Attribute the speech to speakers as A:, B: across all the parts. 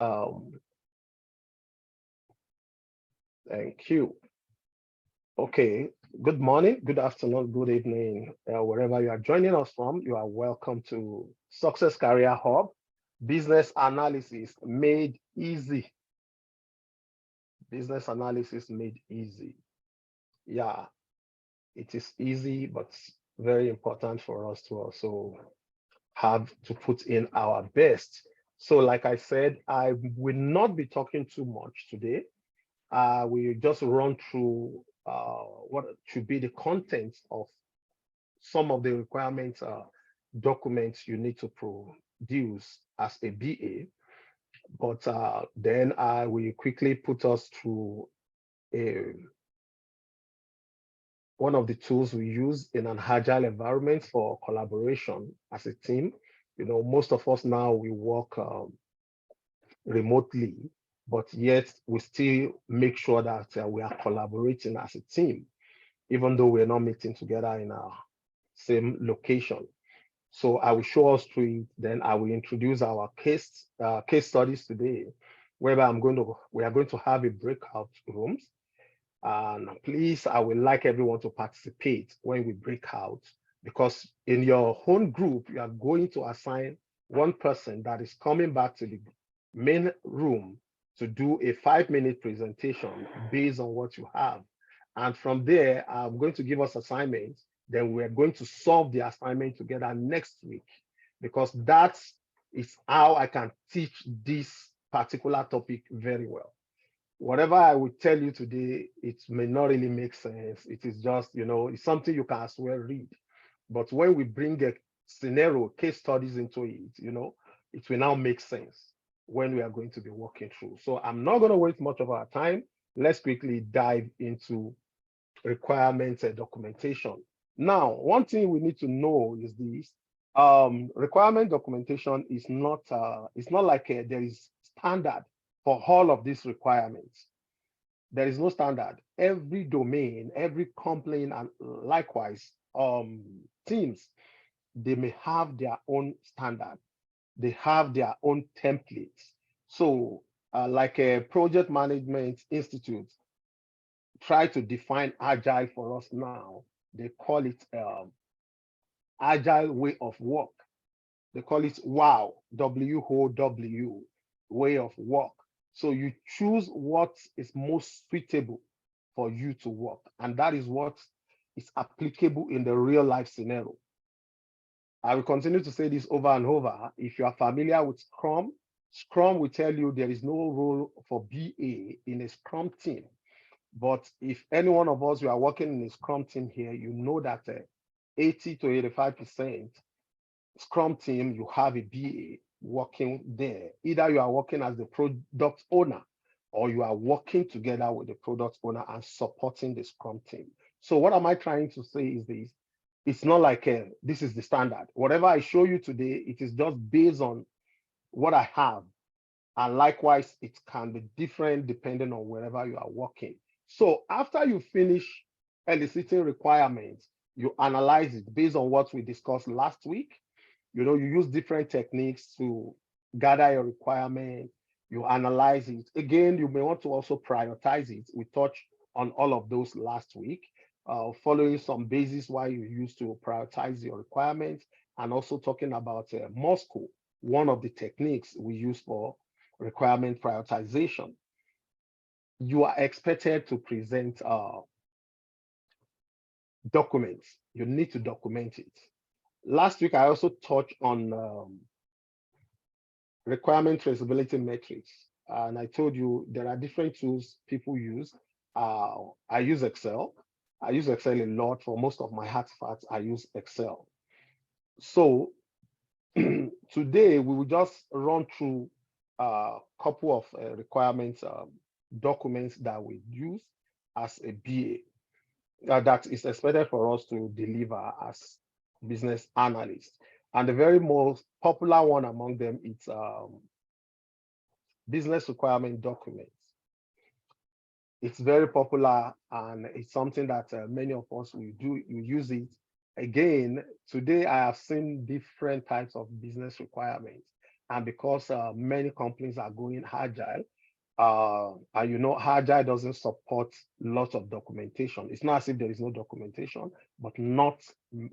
A: Um, Thank you. Okay. Good morning, good afternoon, good evening, wherever you are joining us from. You are welcome to Success Career Hub, business analysis made easy. Business analysis made easy. Yeah, it is easy, but very important for us to also have to put in our best. So, like I said, I will not be talking too much today. We just run through what should be the contents of some of the requirements documents you need to produce as a BA. But then I will quickly put us through a, one of the tools we use in an agile environment for collaboration as a team. You know, most of us now we work remotely, but yet we still make sure that we are collaborating as a team, even though we're not meeting together in our same location. So I will show us through it. Then I will introduce our case studies today, whereby we are going to have a breakout rooms. And please, I would like everyone to participate when we break out, because in your own group, you are going to assign one person that is coming back to the main room to do a 5-minute presentation based on what you have. And from there, I'm going to give us assignments. Then we're going to solve the assignment together next week, because that is how I can teach this particular topic very well. Whatever I will tell you today, it may not really make sense. It is just, it's something you can as well read. But when we bring a scenario, case studies into it, it will now make sense when we are going to be walking through. So I'm not going to waste much of our time. Let's quickly dive into requirements and documentation. Now, one thing we need to know is this: requirement documentation is not it's not like there is standard for all of these requirements. There is no standard. Every domain, every complaint, and likewise teams, they may have their own standard. They have their own templates. So like a project management institute try to define agile for us now, they call it agile way of work. They call it WOW, WOW, way of work. So you choose what is most suitable for you to work. And that is what is applicable in the real life scenario. I will continue to say this over and over. If you are familiar with Scrum, Scrum will tell you there is no role for BA in a Scrum team. But if any one of us, we are working in a Scrum team here, you know that 80 to 85% Scrum team, you have a BA working there. Either you are working as the product owner or you are working together with the product owner and supporting the Scrum team. So what am I trying to say is this: it's not like this is the standard. Whatever I show you today, it is just based on what I have. And likewise, it can be different depending on wherever you are working. So after you finish eliciting requirements, you analyze it based on what we discussed last week. You use different techniques to gather your requirement, you analyze it. Again, you may want to also prioritize it. We touched on all of those last week, following some basis why you use to prioritize your requirements, and also talking about Moscow, one of the techniques we use for requirement prioritization. You are expected to present documents. You need to document it. Last week, I also touched on requirement traceability metrics. And I told you there are different tools people use. I use Excel. I use Excel a lot. For most of my artifacts, I use Excel. So today, we will just run through a couple of requirements documents that we use as a BA that is expected for us to deliver as business analysts. And the very most popular one among them is business requirement documents. It's very popular and it's something that many of us will use it. Again, today I have seen different types of business requirements. And because many companies are going agile, and agile doesn't support lots of documentation. It's not as if there is no documentation, but not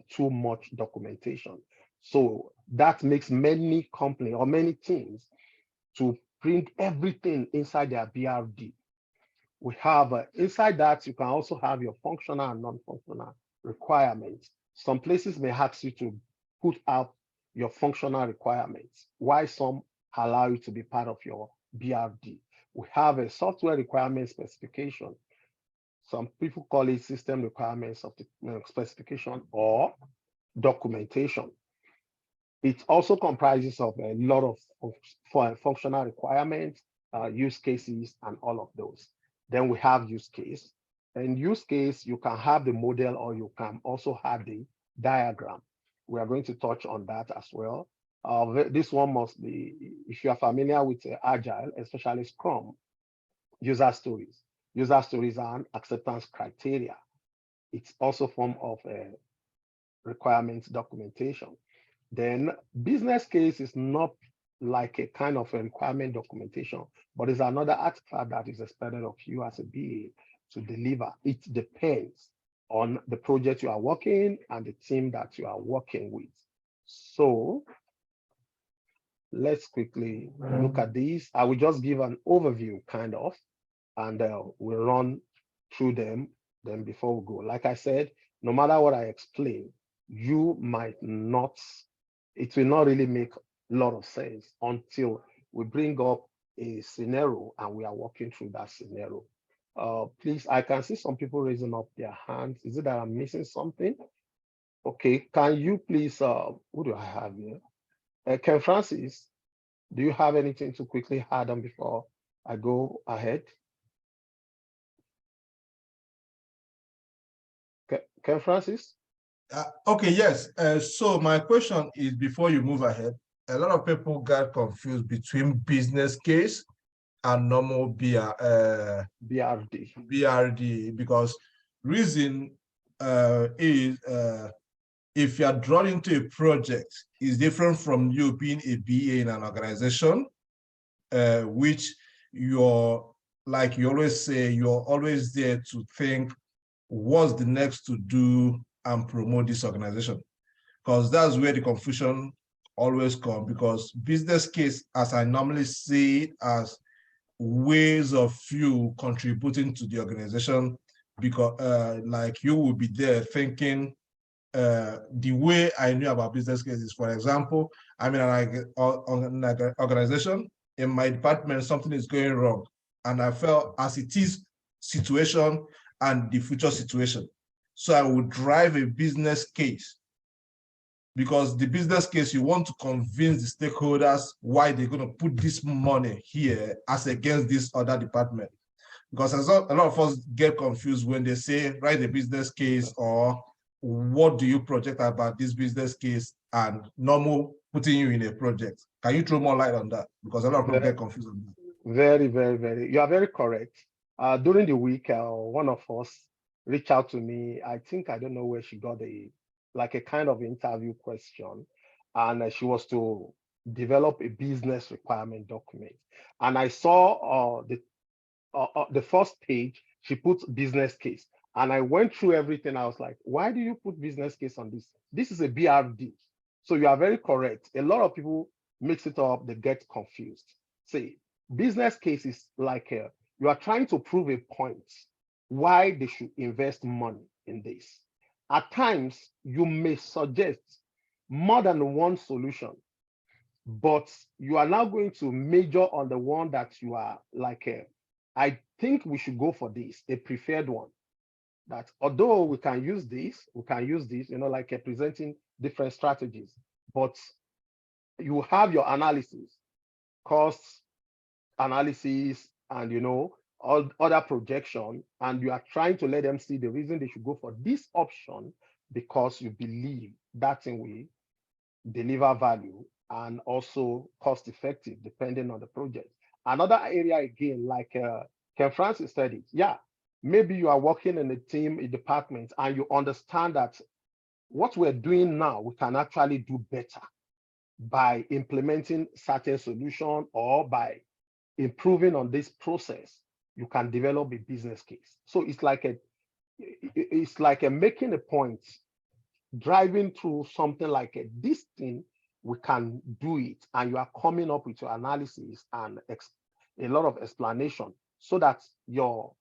A: too much documentation. So that makes many companies or many teams to bring everything inside their BRD. We have inside that, you can also have your functional and non-functional requirements. Some places may ask you to put out your functional requirements, while some allow you to be part of your BRD. We have a software requirement specification. Some people call it system requirements of the specification or documentation. It also comprises of a lot of functional requirements, use cases, and all of those. Then we have use case. And use case, you can have the model or you can also have the diagram. We are going to touch on that as well. This one must be, if you are familiar with Agile, especially Scrum, user stories. User stories are an acceptance criteria. It's also a form of requirements documentation. Then business case is not like a kind of a requirement documentation, but it's another artifact that is expected of you as a BA to deliver. It depends on the project you are working and the team that you are working with. So let's quickly look at these. I will just give an overview kind of, and we'll run through them then before we go. Like I said, no matter what I explain, you might not, it will not really make a lot of sense until we bring up a scenario and we are walking through that scenario. Please, I can see some people raising up their hands. Is it that I'm missing something? Okay, can you please, who do I have here? Ken Francis, do you have anything to quickly add on before I go ahead? Ken Francis?
B: Okay, yes. So my question is, before you move ahead, a lot of people got confused between business case and normal BRD, because reason is if you are drawn into a project, is different from you being a BA in an organization, which you're, like you always say, you're always there to think, what's the next to do and promote this organization? Because that's where the confusion always comes, because business case, as I normally see it, as ways of you contributing to the organization, because like you will be there thinking, the way I knew about business cases, for example, I'm in an organization, in my department, something is going wrong. And I felt as it is situation and the future situation. So I would drive a business case, because the business case, you want to convince the stakeholders why they're going to put this money here as against this other department. Because a lot of us get confused when they say, write a business case, or what do you project about this business case, and normal putting you in a project. Can you throw more light on that? Because a lot of people get confused on that.
A: Very, very, very. You are very correct. During the week, one of us reached out to me. I think, I don't know where she got like a kind of interview question, and she was to develop a business requirement document. And I saw the first page, she put business case. And I went through everything. I was like, why do you put business case on this? This is a BRD. So you are very correct. A lot of people mix it up, they get confused. See, business case is like you are trying to prove a point why they should invest money in this. At times, you may suggest more than one solution, but you are now going to major on the one that you are like, I think we should go for this, a preferred one. That although we can use this, like presenting different strategies, but you have your analysis, costs analysis, and all other projection, and you are trying to let them see the reason they should go for this option because you believe that thing will deliver value and also cost effective depending on the project. Another area again, like Ken Francis said it, yeah, maybe you are working in a team, a department, and you understand that what we're doing now, we can actually do better. by implementing certain solution or by improving on this process, you can develop a business case. So it's like a making a point, driving through something like this thing, we can do it, and you are coming up with your analysis and a lot of explanation so that your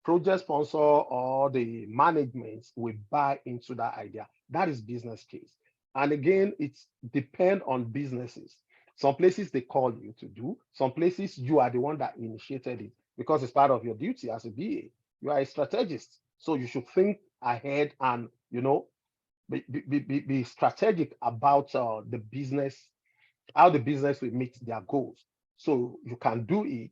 A: project sponsor or the management will buy into that idea. That is business case. And again, it's depend on businesses. Some places they call you to do, some places you are the one that initiated it because it's part of your duty as a BA. You are a strategist, so you should think ahead and be strategic about the business, how the business will meet their goals. So you can do it.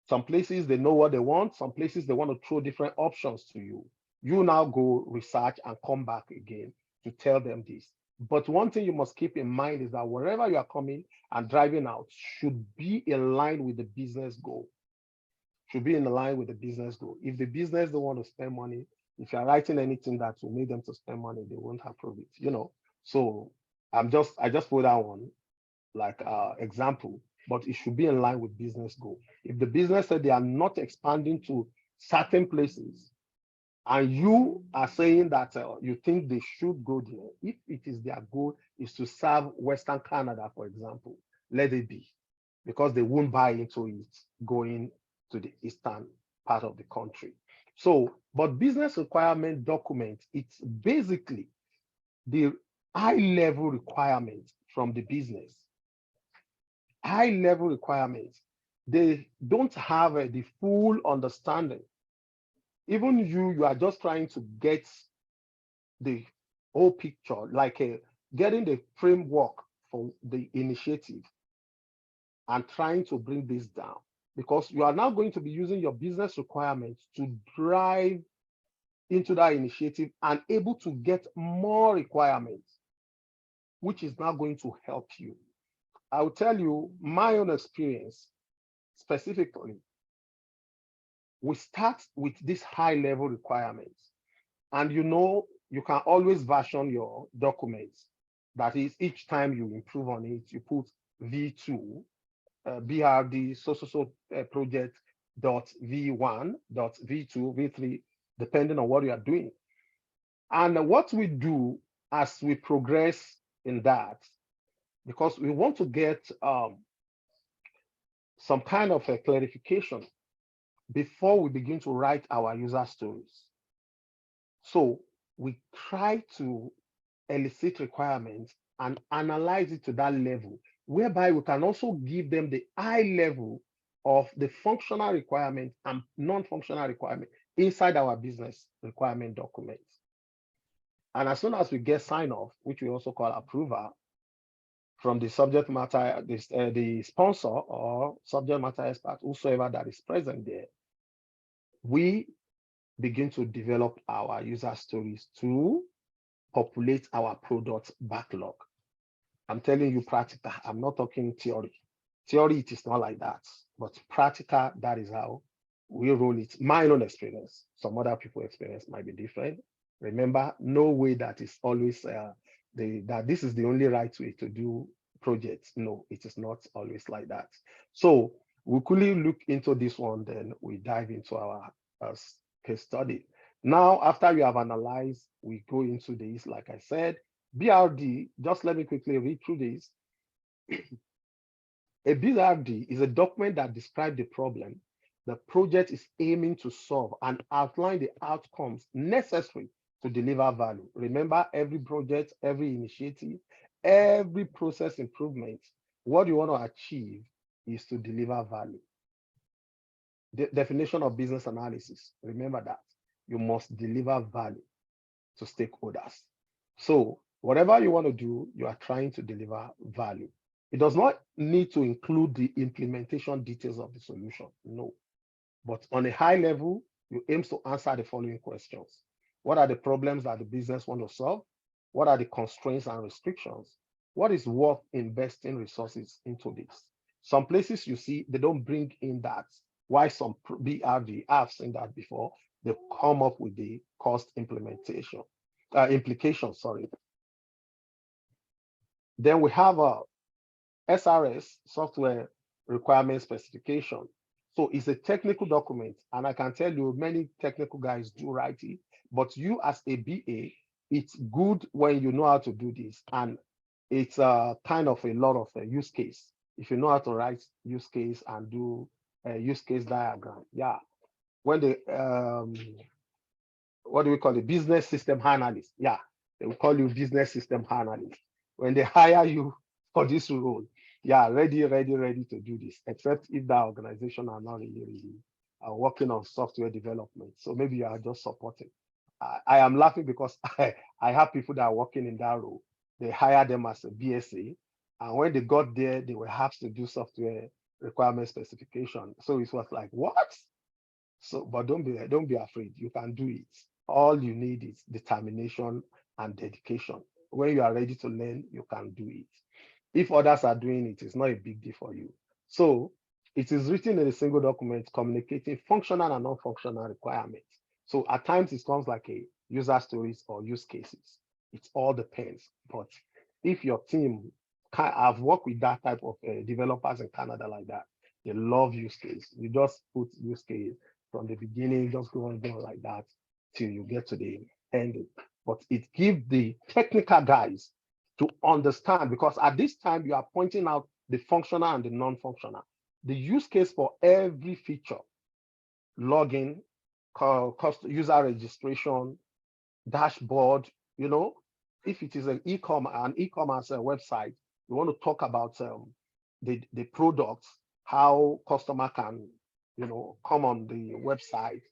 A: Some places they know what they want, some places they want to throw different options to you. You now go research and come back again to tell them this. But one thing you must keep in mind is that wherever you are coming and driving out should be in line with the business goal. Should be in line with the business goal. If the business don't want to spend money, if you're writing anything that will make them to spend money, they won't approve it. So I just put that one like example, but it should be in line with business goal. If the business said they are not expanding to certain places, and you are saying that you think they should go there, if it is their goal is to serve Western Canada, for example, let it be, because they won't buy into it going to the eastern part of the country. So, but business requirement document, it's basically the high level requirements from the business. High level requirements. They don't have the full understanding. Even you are just trying to get the whole picture, like getting the framework for the initiative and trying to bring this down, because you are now going to be using your business requirements to drive into that initiative and able to get more requirements, which is now going to help you. I will tell you my own experience specifically. We start with these high level requirements, and you can always version your documents. That is, each time you improve on it, you put V2, BRD, project dot V1, dot V2, V3, depending on what you are doing. And what we do as we progress in that, because we want to get some kind of a clarification before we begin to write our user stories. So we try to elicit requirements and analyze it to that level, whereby we can also give them the high level of the functional requirement and non-functional requirement inside our business requirement documents. And as soon as we get sign off, which we also call approval, from the subject matter, the sponsor or subject matter expert, whosoever that is present there, we begin to develop our user stories to populate our product backlog. I'm telling you practical, I'm not talking theory. Theory, it is not like that, but practical, that is how we roll it. My own experience, some other people's experience might be different. Remember, no way that is always that this is the only right way to do projects. No, it is not always like that. So we quickly look into this one, then we dive into our case study. Now, after you have analyzed, we go into this, like I said, BRD, just let me quickly read through this. A BRD is a document that describes the problem the project is aiming to solve and outline the outcomes necessary to deliver value. Remember, every project, every initiative, every process improvement, what you want to achieve is to deliver value. The definition of business analysis, remember that. You must deliver value to stakeholders. So whatever you want to do, you are trying to deliver value. It does not need to include the implementation details of the solution, no. But on a high level, you aim to answer the following questions. What are the problems that the business wants to solve? What are the constraints and restrictions? What is worth investing resources into this? Some places you see, they don't bring in that. Why some BRD, I've seen that before, they come up with the cost implications. Then we have SRS, software requirement specification. So it's a technical document, and I can tell you many technical guys do write it, but you as a BA, it's good when you know how to do this, and it's kind of a lot of use case. If you know how to write use case and do a use case diagram, yeah. When the what do we call it? Business system analyst, yeah, they will call you business system analyst. When they hire you for this role, yeah, ready to do this, except if that organization are not really working on software development. So maybe you are just supporting. I am laughing because I have people that are working in that role. They hire them as a BSA, and when they got there, they were asked to do software requirement specification. So it was like, what? So, but don't be afraid. You can do it. All you need is determination and dedication. When you are ready to learn, you can do it. If others are doing it, it's not a big deal for you. So it is written in a single document communicating functional and non-functional requirements. So at times it comes like a user stories or use cases. It all depends. But if your team I've worked with that type of developers in Canada like that. They love use case. You just put use case from the beginning, just go on like that till you get to the ending. But it gives the technical guys to understand, because at this time you are pointing out the functional and the non-functional. The use case for every feature, login, user registration, dashboard, you know, if it is an e-commerce website, you want to talk about the products, how customer can, you know, come on the website,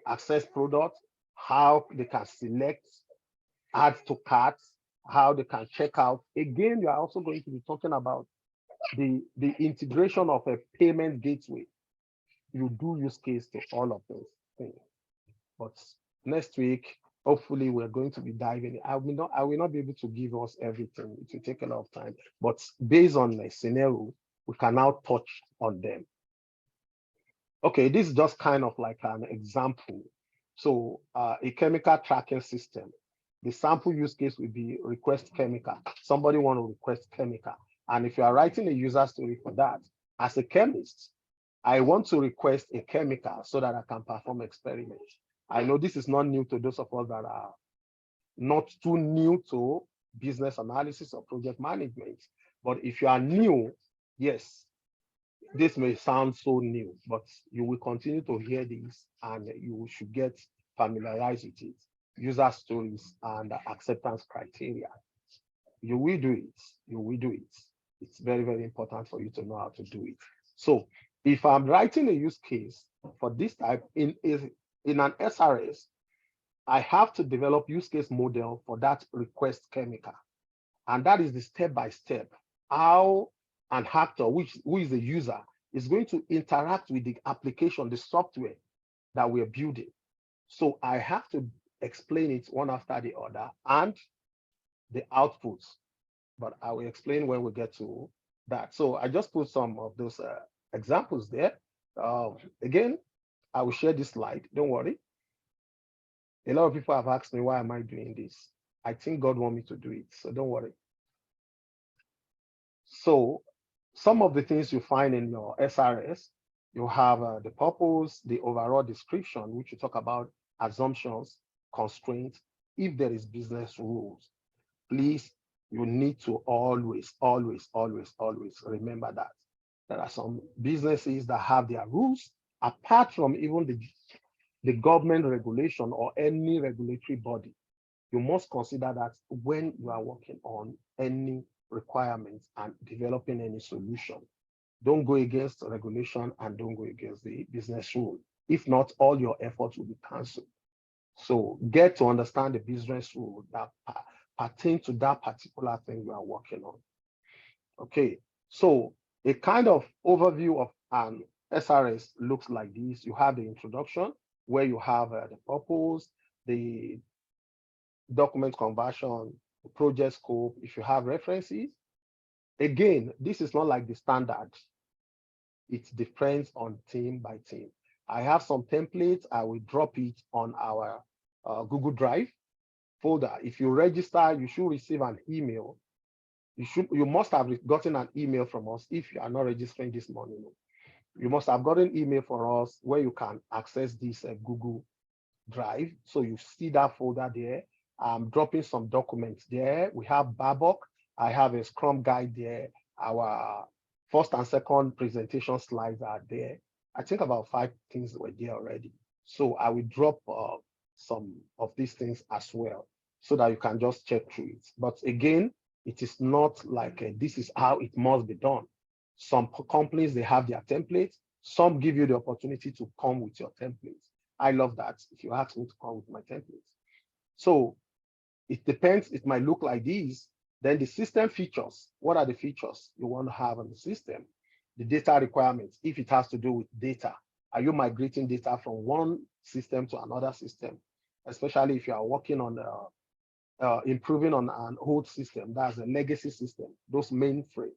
A: access products, how they can select, add to carts, how they can check out. Again, you are also going to be talking about the integration of a payment gateway. You do use case to all of those things. But next week, hopefully, we're going to be diving. I will not be able to give us everything. It will take a lot of time. But based on a scenario, we can now touch on them. Okay, this is just kind of like an example. So a chemical tracking system. The sample use case will be request chemical. Somebody want to request chemical. And if you are writing a user story for that, as a chemist, I want to request a chemical so that I can perform experiments. I know this is not new to those of us that are not too new to business analysis or project management. But if you are new, yes, this may sound so new, but you will continue to hear this and you should get familiarized with it. User stories and acceptance criteria. You will do it. You will do it. It's very, very important for you to know how to do it. So if I'm writing a use case for this type in an SRS, I have to develop use case model for that request chemical. And that is the step-by-step how an actor, who is the user, is going to interact with the application, the software that we're building. So I have to explain it one after the other and the outputs, but I will explain when we get to that. So I just put some of those examples there. Again, I will share this slide, don't worry. A lot of people have asked me, why am I doing this? I think God wants me to do it, so don't worry. So some of the things you find in your SRS, you have the purpose, the overall description, which you talk about assumptions, constraints, if there is business rules. Please, you need to always remember that. There are some businesses that have their rules, apart from even the government regulation or any regulatory body. You must consider that when you are working on any requirements and developing any solution. Don't go against regulation and don't go against the business rule. If not, all your efforts will be cancelled. So get to understand the business rule that pertain to that particular thing you are working on. Okay, so a kind of overview of an SRS looks like this. You have the introduction, where you have the purpose, the document conversion, the project scope, if you have references. Again, this is not like the standard. It depends on team by team. I have some templates. I will drop it on our Google Drive folder. If you register, you should receive an email you must have gotten an email from us if you are not registering this morning. You must have gotten email for us where you can access this Google Drive. So you see that folder there. I'm dropping some documents there. We have Babok. I have a Scrum guide there. Our first and second presentation slides are there. I think about 5 things were there already. So I will drop some of these things as well so that you can just check through it. But again, it is not like this is how it must be done. Some companies, they have their templates. Some give you the opportunity to come with your templates. I love that. If you ask me to come with my templates. So it depends. It might look like this. Then the system features. What are the features you want to have on the system? The data requirements, if it has to do with data. Are you migrating data from one system to another system? Especially if you are working on improving on an old system, that's a legacy system, those mainframe.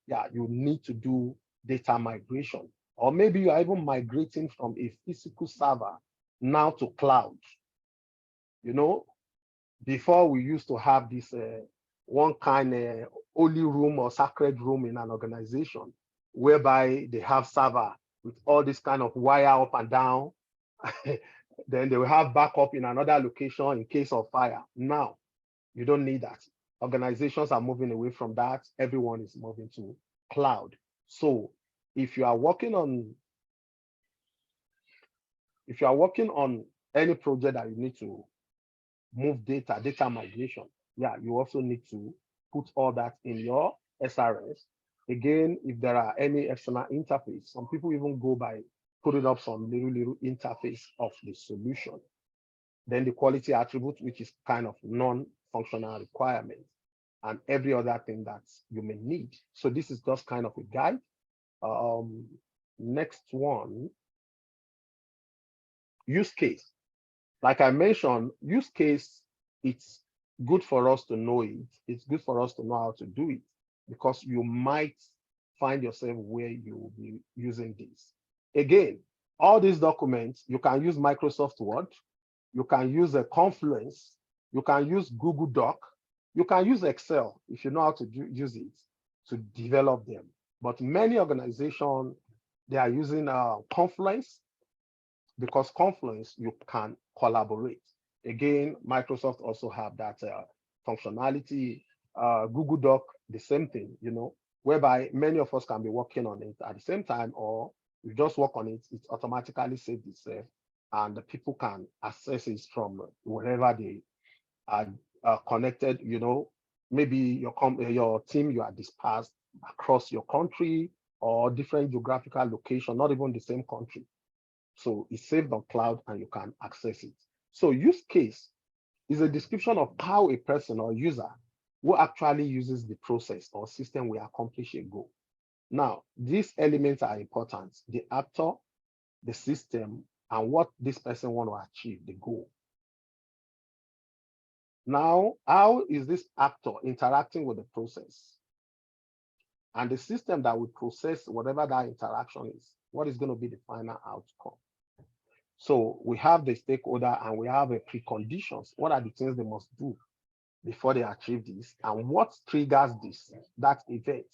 A: Yeah, you need to do data migration. Or maybe you are even migrating from a physical server now to cloud. You know, before we used to have this one kind of holy room or sacred room in an organization, whereby they have server with all this kind of wire up and down. Then they will have backup in another location in case of fire. Now, you don't need that. Organizations are moving away from that. Everyone is moving to cloud. So if you are working on any project that you need to move data migration, yeah, you also need to put all that in your SRS. Again, if there are any external interface, some people even go by putting up some little interface of the solution. Then the quality attribute, which is kind of non-functional requirement, and every other thing that you may need. So this is just kind of a guide. Next one, use case. Like I mentioned, use case, it's good for us to know it. It's good for us to know how to do it, because you might find yourself where you will be using this. Again, all these documents, you can use Microsoft Word, you can use a Confluence, you can use Google Doc, you can use Excel if you know how to use it to develop them. But many organizations, they are using Confluence, because Confluence, you can collaborate. Again, Microsoft also have that functionality. Google Doc, the same thing, you know, whereby many of us can be working on it at the same time, or you just work on it, it automatically saves itself, and the people can access it from wherever they are connected. You know, maybe your team, you are dispersed across your country or different geographical location, not even the same country. So it's saved on cloud and you can access it. So use case is a description of how a person or user who actually uses the process or system will accomplish a goal. Now, these elements are important: the actor, the system, and what this person want to achieve, the goal. Now, how is this actor interacting with the process? And the system that will process whatever that interaction is, what is going to be the final outcome? So we have the stakeholder and we have a preconditions. What are the things they must do before they achieve this? And what triggers this, that event?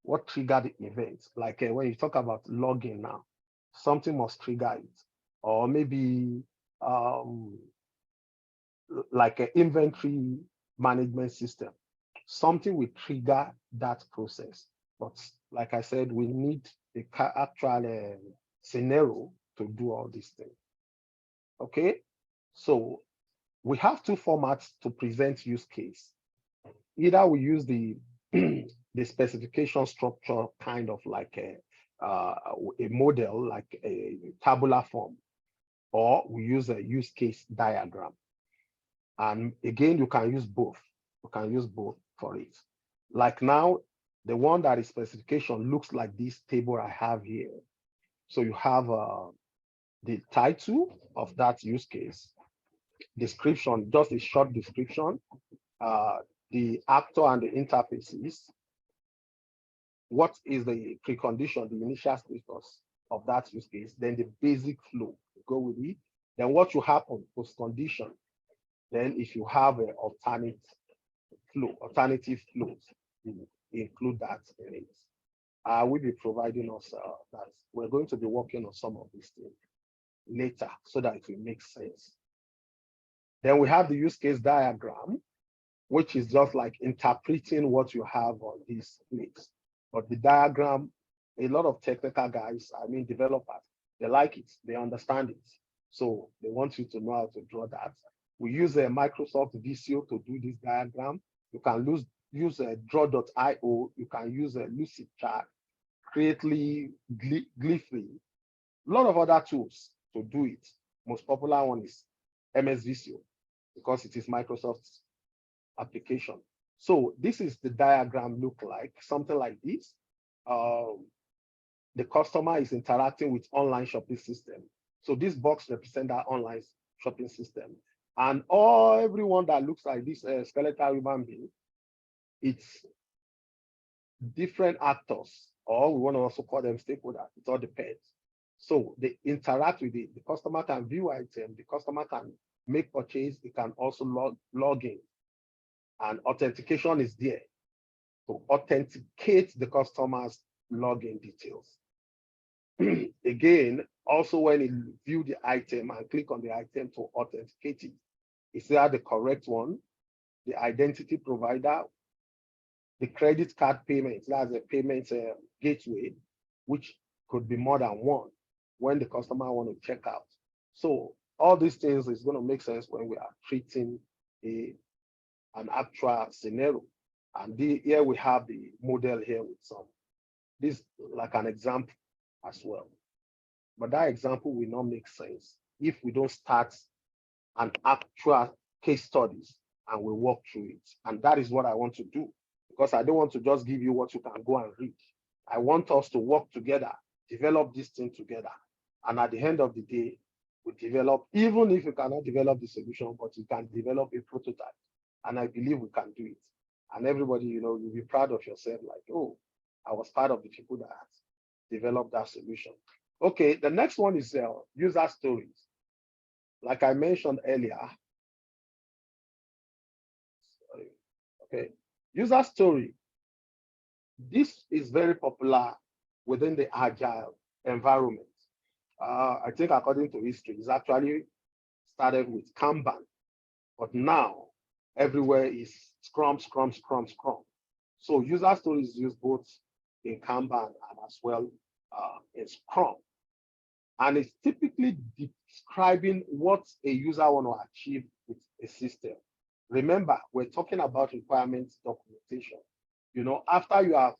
A: What triggered the event? Like when you talk about login now, something must trigger it. Or maybe like an inventory management system, something will trigger that process. But like I said, we need the actual scenario to do all these things. Okay, so we have 2 formats to present use case. Either we use the the specification structure, kind of like a model, like a tabular form, or we use a use case diagram. And again, you can use both. You can use both for it. Like now, the one that is specification looks like this table I have here. So you have the title of that use case, description, just a short description, the actor and the interfaces, what is the precondition, the initial status of that use case, then the basic flow, go with it, then what will happen post condition, then if you have an alternate flow, alternative flows. We include that in it. We'll be providing us that we're going to be working on some of these things later so that it will make sense. Then we have the use case diagram, which is just like interpreting what you have on this place. But the diagram, a lot of technical guys, I mean developers, they like it, they understand it. So they want you to know how to draw that. We use a Microsoft Visio to do this diagram. You can use a draw.io, you can use a Lucidchart, Creately, Gleefully, a lot of other tools to do it. Most popular one is MS Visio because it is Microsoft's application. So this is the diagram look like, something like this. The customer is interacting with online shopping system. So this box represents that online shopping system. And everyone that looks like this skeletal human being, it's different actors, or we want to also call them stakeholders. It all depends. So they interact with it. The customer can view item, the customer can make purchase, it can also log in. And authentication is there to authenticate the customer's login details. Again, also when you view the item and click on the item to authenticate it, is that the correct one? The identity provider, the credit card payment, that's a payment gateway, which could be more than one when the customer want to check out. So all these things is going to make sense when we are treating an actual scenario. And here we have the model here with this like an example as well. But that example will not make sense if we don't start an actual case studies and we walk through it. And that is what I want to do, because I don't want to just give you what you can go and read. I want us to work together, develop this thing together. And at the end of the day, we develop, even if you cannot develop the solution, but you can develop a prototype. And I believe we can do it. And everybody, you'll be proud of yourself, like, oh, I was part of the people that developed that solution. Okay, the next one is user stories. Like I mentioned earlier, okay, user story. This is very popular within the agile environment. I think according to history, it's actually started with Kanban, but now everywhere is Scrum, Scrum, Scrum, Scrum. So user stories used both in Kanban and as well in Scrum. And it's typically describing what a user want to achieve with a system. Remember, we're talking about requirements documentation. After you have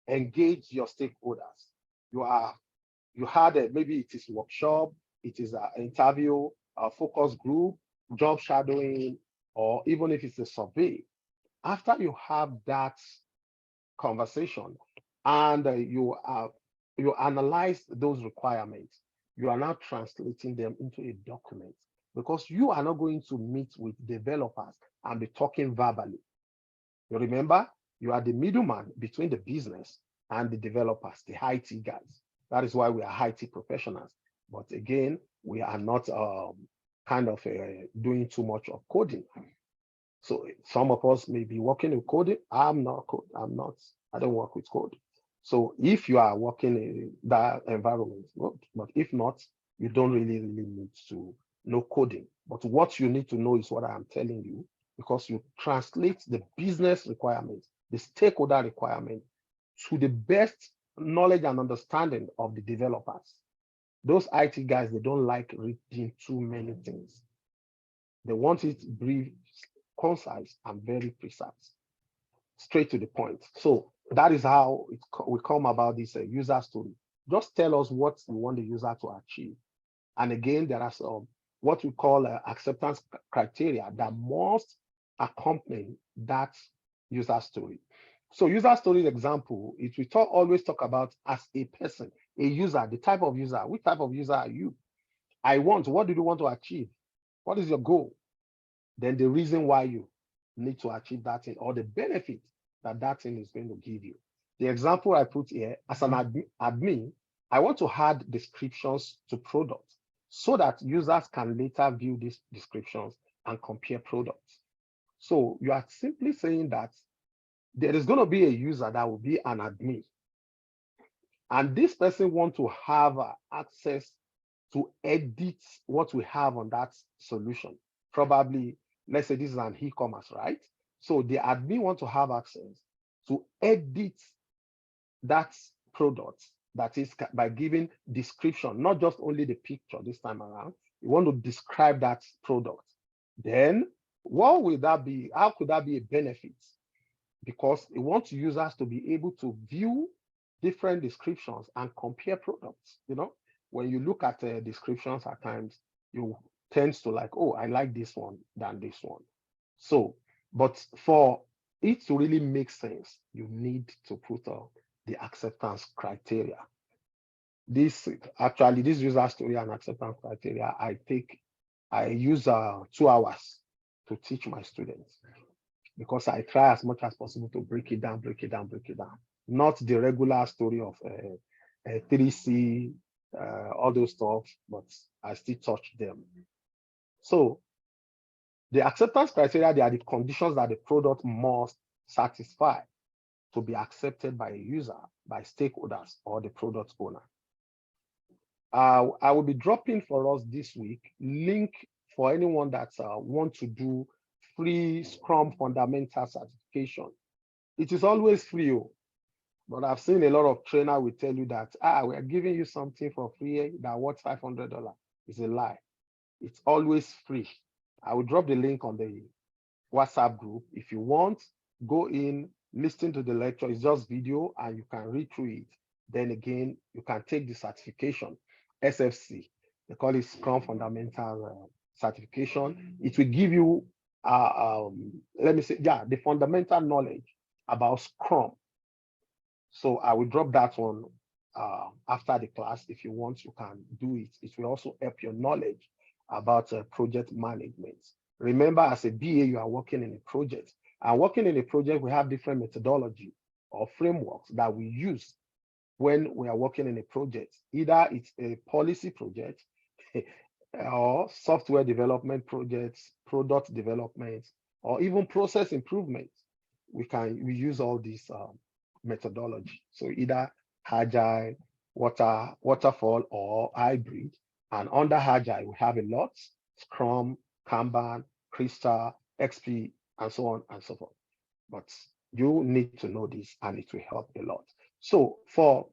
A: engaged your stakeholders, you had maybe it is workshop, it is an interview, a focus group, job shadowing, or even if it's a survey. After you have that conversation and you analyze those requirements, you are now translating them into a document, because you are not going to meet with developers and be talking verbally. You remember, you are the middleman between the business and the developers, the IT guys. That is why we are IT professionals. But again, we are not doing too much of coding. So some of us may be working in coding. I'm not. I don't work with code. So if you are working in that environment, good. But if not, you don't really need to know coding. But what you need to know is what I'm telling you, because you translate the business requirements, the stakeholder requirement, to the best knowledge and understanding of the developers. Those IT guys, they don't like reading too many things. They want it brief, concise, and very precise, straight to the point. So that is how we come about this user story. Just tell us what you want the user to achieve. And again, there are some what we call acceptance criteria that must accompany that user story. So user story example, it we always talk about as a person, a user, the type of user. Which type of user are you? What do you want to achieve? What is your goal? Then the reason why you need to achieve that thing, or the benefit that that thing is going to give you. The example I put here, as an admin, I want to add descriptions to products so that users can later view these descriptions and compare products. So you are simply saying that there is going to be a user that will be an admin, and this person want to have access to edit what we have on that solution. Probably, let's say this is an e-commerce, right? So the admin want to have access to edit that product, that is by giving description, not just only the picture this time around. You want to describe that product. Then what will that be? How could that be a benefit? Because it wants users to be able to view different descriptions and compare products. You know, when you look at descriptions at times, you tend to like, oh, I like this one than this one. So, but for it to really make sense, you need to put the acceptance criteria. This user story and acceptance criteria, I use 2 hours to teach my students, because I try as much as possible to break it down. Not the regular story of 3C, all those stuff, but I still touch them. So the acceptance criteria, they are the conditions that the product must satisfy to be accepted by a user, by stakeholders, or the product owner. I will be dropping for us this week link for anyone that want to do free Scrum fundamental certification. It is always free, but I've seen a lot of trainer will tell you that we're giving you something for free that worth $500. It's a lie. It's always free. I will drop the link on the WhatsApp group. If you want, go in, listen to the lecture. It's just video and you can read through it. Then again, you can take the certification, SFC. They call it Scrum Fundamental Certification. It will give you, the fundamental knowledge about Scrum. So I will drop that one after the class. If you want, you can do it. It will also help your knowledge about project management. Remember, as a BA, you are working in a project. And working in a project, we have different methodology or frameworks that we use when we are working in a project. Either it's a policy project or software development projects, product development, or even process improvement. We use all these methodology. So either Agile, waterfall, or hybrid. And under Agile, we have a lot: Scrum, Kanban, Crystal, XP, and so on and so forth. But you need to know this, and it will help a lot. So for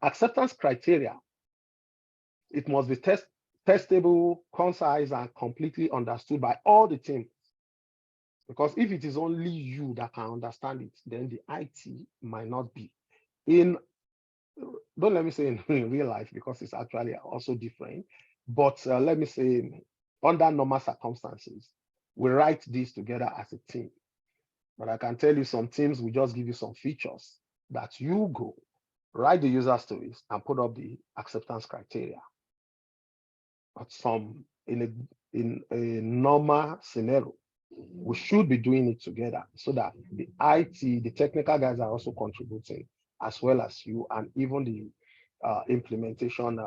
A: acceptance criteria, it must be testable, concise, and completely understood by all the teams. Because if it is only you that can understand it, then the IT might not be. Don't let me say in real life, because it's actually also different. But let me say, under normal circumstances, we write this together as a team. But I can tell you, some teams will just give you some features that you go write the user stories and put up the acceptance criteria. But in a normal scenario, we should be doing it together, so that the IT, the technical guys are also contributing, as well as you, and even the implementation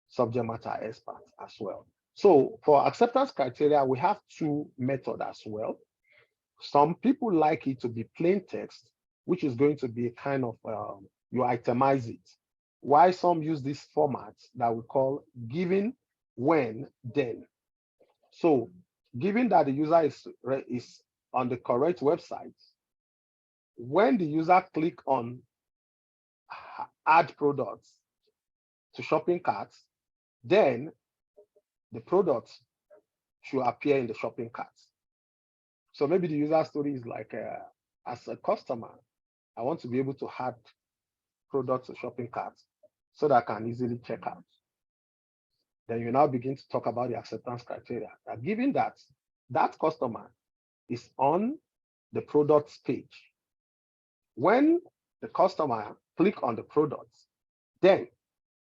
A: subject matter experts as well. So for acceptance criteria, we have 2 methods as well. Some people like it to be plain text, which is going to be a kind of, you itemize it. Why some use this format that we call given, when, then. So given that the user is on the correct website, when the user click on add products to shopping carts, then the products should appear in the shopping carts. So maybe the user story is like, as a customer, I want to be able to add products to shopping carts so that I can easily check out. Then you now begin to talk about the acceptance criteria. That given that that customer is on the products page, when the customer click on the products, then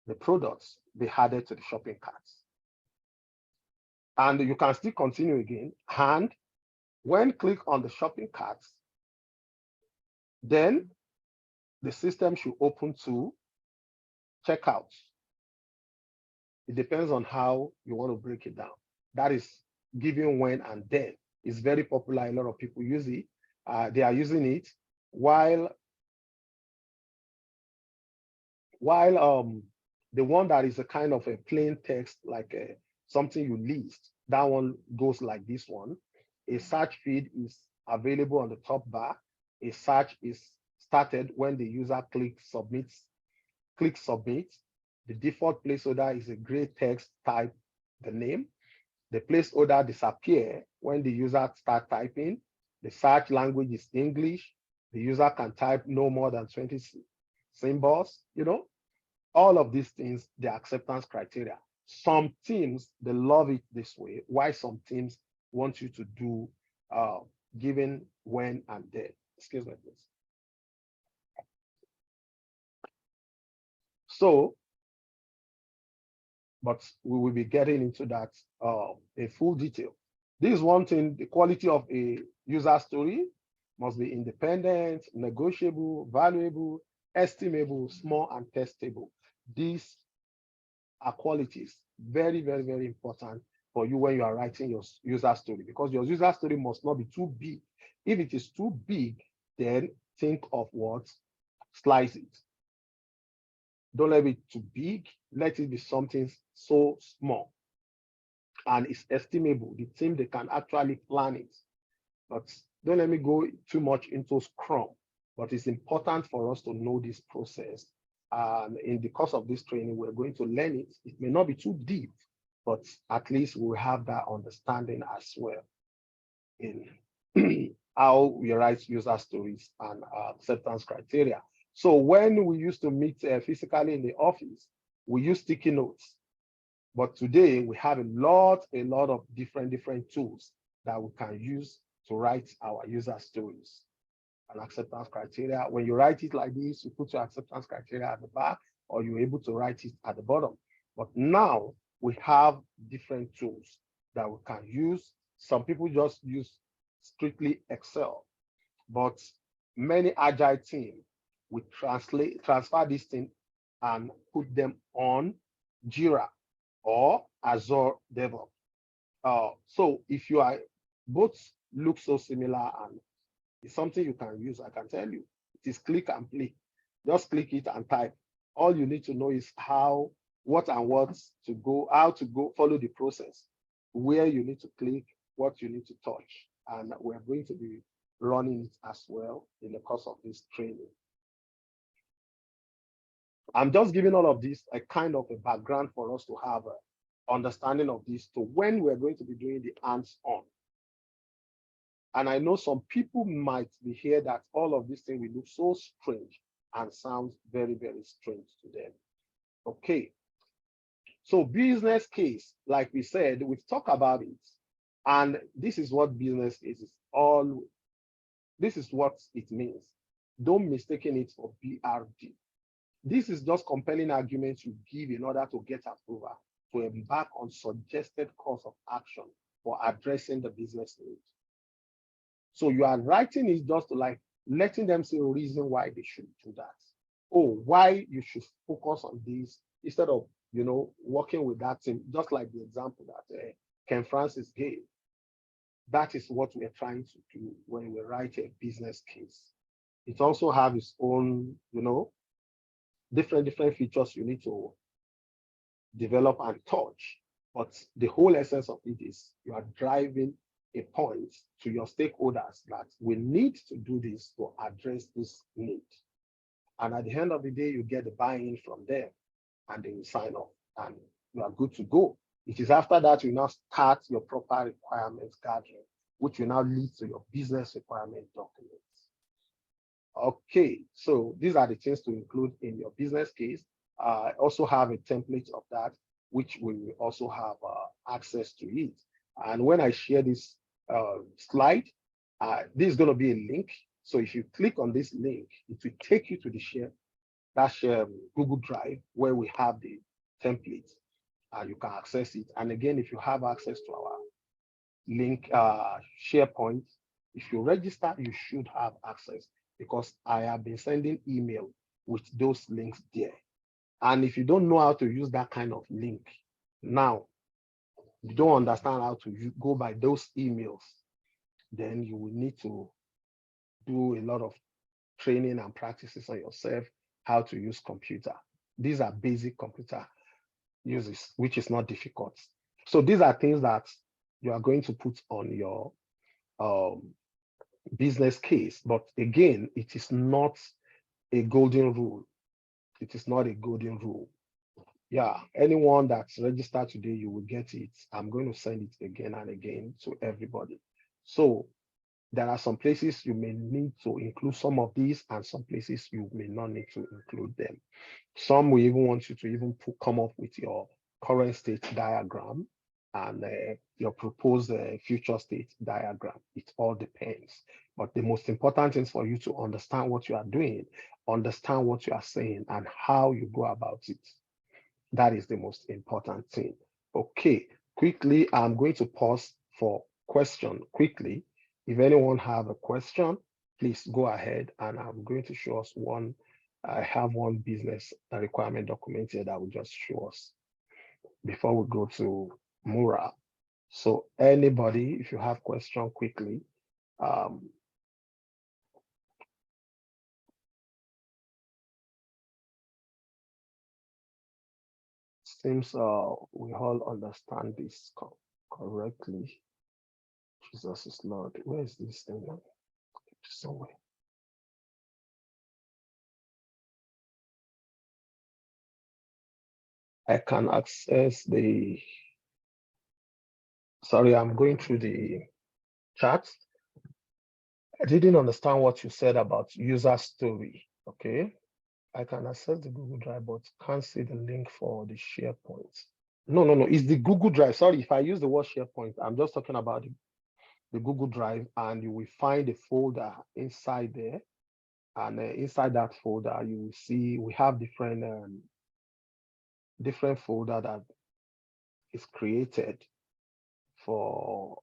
A: the products be added to the shopping carts. And you can still continue again. And when click on the shopping carts, then the system should open to checkout. It depends on how you want to break it down. That is given, when, and then. It's very popular. A lot of people use it. They are using it while the one that is a kind of a plain text, like something you list, that one goes like this one. A search feed is available on the top bar. A search is started when the user clicks submit. The default placeholder is a gray text type, the name. The placeholder disappear when the user start typing. The search language is English. The user can type no more than 20 symbols, all of these things, the acceptance criteria. Some teams, they love it this way, while some teams want you to do given, when, and there. Excuse me, please. So, but we will be getting into that in full detail. This is one thing, the quality of a user story must be independent, negotiable, valuable, estimable, small, and testable. These are qualities very, very, very important for you when you are writing your user story, because your user story must not be too big. If it is too big, then think of what? Slice it. Don't let it too big. Let it be something so small and it's estimable. The team, they can actually plan it. But don't let me go too much into Scrum. But it's important for us to know this process. And in the course of this training, we're going to learn it. It may not be too deep, but at least we'll have that understanding as well in how we write user stories and acceptance criteria. So when we used to meet physically in the office, we use sticky notes. But today we have a lot of different tools that we can use to write our user stories and acceptance criteria. When you write it like this, you put your acceptance criteria at the back, or you're able to write it at the bottom. But now we have different tools that we can use. Some people just use strictly Excel, but many agile teams we transfer this thing and put them on Jira or Azure DevOps. So if you are both look so similar and it's something you can use, I can tell you, it is click and play. Just click it and type. All you need to know is how to go, follow the process, where you need to click, what you need to touch. And we're going to be running it as well in the course of this training. I'm just giving all of this a kind of a background for us to have an understanding of this to when we're going to be doing the hands-on. And I know some people might be here that all of these things will look so strange and sounds very, very strange to them. Okay. So business case, like we said, we've talked about it. And this is what business is. This is what it means. Don't mistake it for BRD. This is just compelling arguments you give in order to get approval to embark on suggested course of action for addressing the business needs. So you are writing it just to like letting them say a reason why they should do that. Oh, why you should focus on this instead of, working with that team, just like the example that Ken Francis gave. That is what we're trying to do when we write a business case. It also has its own, different features you need to develop and touch. But the whole essence of it is you are driving a point to your stakeholders that we need to do this to address this need. And at the end of the day, you get the buy-in from them and they will sign off and you are good to go. It is after that you now start your proper requirements gathering, which will now lead to your business requirement documents. Okay, so these are the things to include in your business case. I also have a template of that, which we will also have access to it. And when I share this slide, this is going to be a link. So if you click on this link, it will take you to the Google Drive where we have the template. You can access it. And again, if you have access to our link SharePoint, if you register, you should have access because I have been sending email with those links there. And if you don't know how to use that kind of link, now you don't understand how to go by those emails, then you will need to do a lot of training and practices on yourself, how to use computer. These are basic computer uses, which is not difficult. So these are things that you are going to put on your business case. But again, it is not a golden rule. It is not a golden rule. Yeah, anyone that's registered today, you will get it. I'm going to send it again and again to everybody. So there are some places you may need to include some of these, and some places you may not need to include them. Some will even want you to even come up with your current state diagram and your proposed future state diagram. It all depends. But the most important thing is for you to understand what you are doing, understand what you are saying, and how you go about it. That is the most important thing. Okay, quickly, I'm going to pause for question quickly. If anyone have a question, please go ahead, and I'm going to show us one. I have one business requirement document here that will just show us before we go to Mura. So anybody, if you have question quickly, seems we all understand this correctly. Jesus is Lord. Where is this thing? Somewhere. I can access the, sorry, I'm going through the chat. I didn't understand what you said about user story. Okay. I can access the Google Drive, but can't see the link for the SharePoint. No, it's the Google Drive. Sorry, if I use the word SharePoint, I'm just talking about the Google Drive, and you will find a folder inside there. And inside that folder, you will see we have different folder that is created for,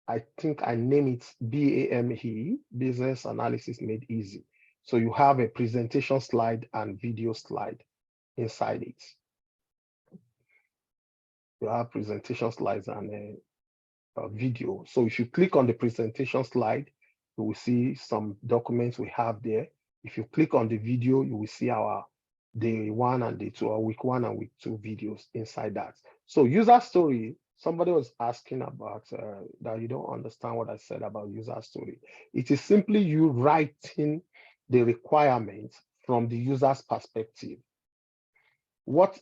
A: I think I name it BAME, Business Analysis Made Easy. So you have a presentation slide and video slide inside it. You have presentation slides and a video. So if you click on the presentation slide, you will see some documents we have there. If you click on the video, you will see our day 1 and day 2, or week 1 and week 2 videos inside that. So user story, somebody was asking about that you don't understand what I said about user story. It is simply you writing the requirements from the user's perspective. What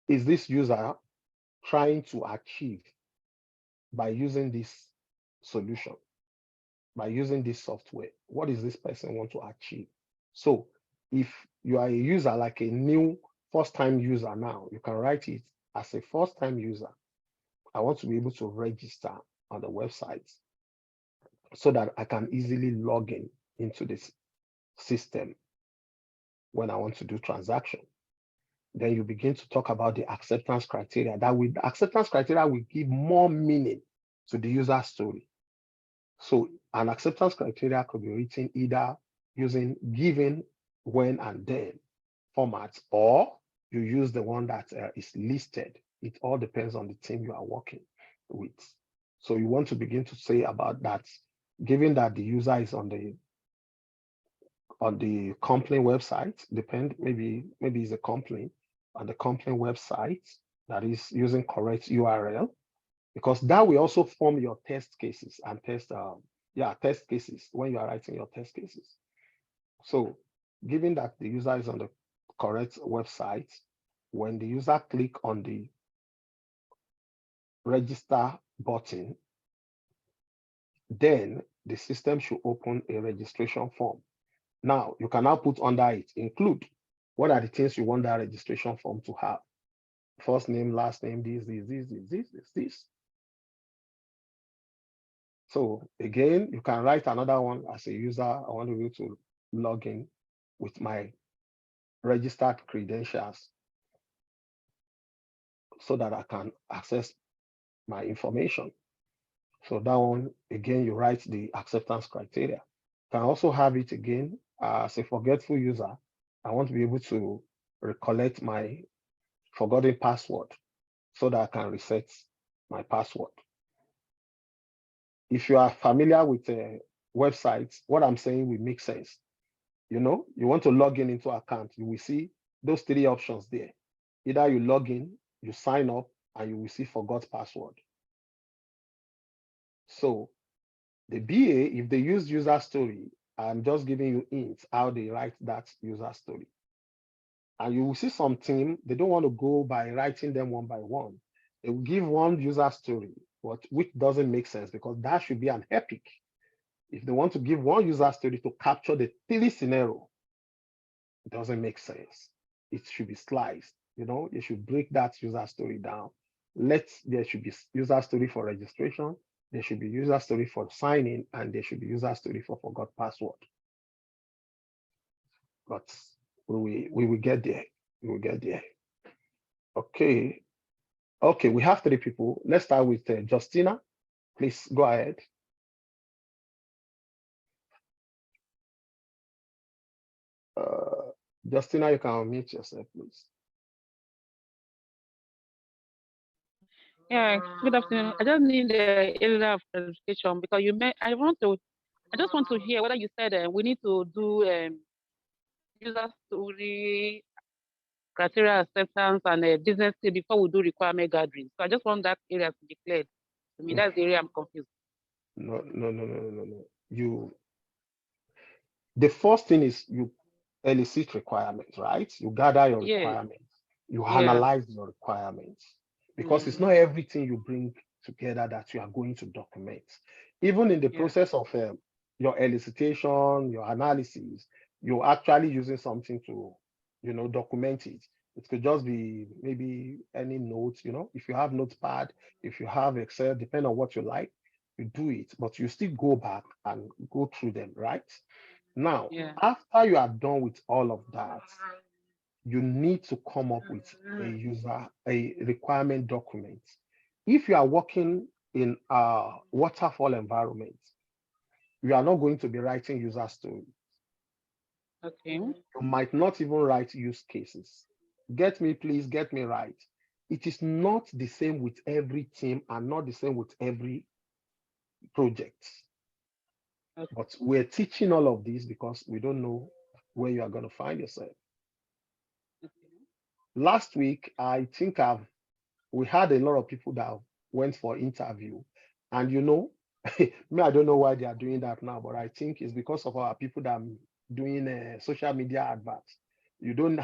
A: is this user trying to achieve by using this solution, by using this software? What does this person want to achieve? So if you are a user, like a new first-time user now, you can write it as a first-time user. I want to be able to register on the website so that I can easily log in into this system when I want to do transaction. Then you begin to talk about the acceptance criteria. That with the acceptance criteria will give more meaning to the user story. So an acceptance criteria could be written either using given, when, and then formats, or you use the one that is listed. It all depends on the team you are working with. So you want to begin to say about that, given that the user is on the company website, maybe it's a company on the company website that is using correct URL, because that will also form your test cases and test cases when you are writing your test cases. So given that the user is on the correct website, when the user click on the register button, then the system should open a registration form. Now you can now put under it, include what are the things you want that registration form to have. First name, last name, this. So again, you can write another one as a user. I want to be able to log in with my registered credentials so that I can access my information. So that one, again, you write the acceptance criteria. You can also have it again as a forgetful user. I want to be able to recollect my forgotten password so that I can reset my password. if you are familiar with websites, what I'm saying will make sense. You know, you want to log in into account, you will see those three options there. Either you log in, you sign up, and you will see forgot password. So the BA, if they use user story, I'm just giving you hints how they write that user story. And you will see some team, they don't want to go by writing them one by one. They will give one user story, but which doesn't make sense because that should be an epic. If they want to give one user story to capture the three scenario, it doesn't make sense. It should be sliced. You know, you should break that user story down. There should be user story for registration, there should be user story for signing, and there should be user story for forgot password. But we will get there. We will get there. Okay. Okay, we have three people. Let's start with Justina. Please go ahead. Justina, you can unmute yourself, please.
C: Yeah, good afternoon. I just need a area of clarification because I just want to hear whether you said we need to do user story, criteria acceptance, and business case before we do requirement gathering. So I just want that area to be cleared. To me, that's the area I'm confused.
A: No. The first thing is you elicit requirements, right? You gather your requirements, you analyze your requirements, because it's not everything you bring together that you are going to document. Even in the process of your elicitation, your analysis, you're actually using something to, you know, document it. It could just be maybe any notes, you know, if you have Notepad, if you have Excel, depending on what you like, you do it, but you still go back and go through them, right? Now, after you are done with all of that, you need to come up with a requirement document. If you are working in a waterfall environment, you are not going to be writing user stories.
C: Okay.
A: You might not even write use cases. Get me, please, get me right. It is not the same with every team and not the same with every project.
C: Okay.
A: But we're teaching all of this because we don't know where you are going to find yourself.
C: Okay.
A: Last week, I think we had a lot of people that went for interview, and you know, me, I don't know why they are doing that now, but I think it's because of our people that are doing social media adverts. You don't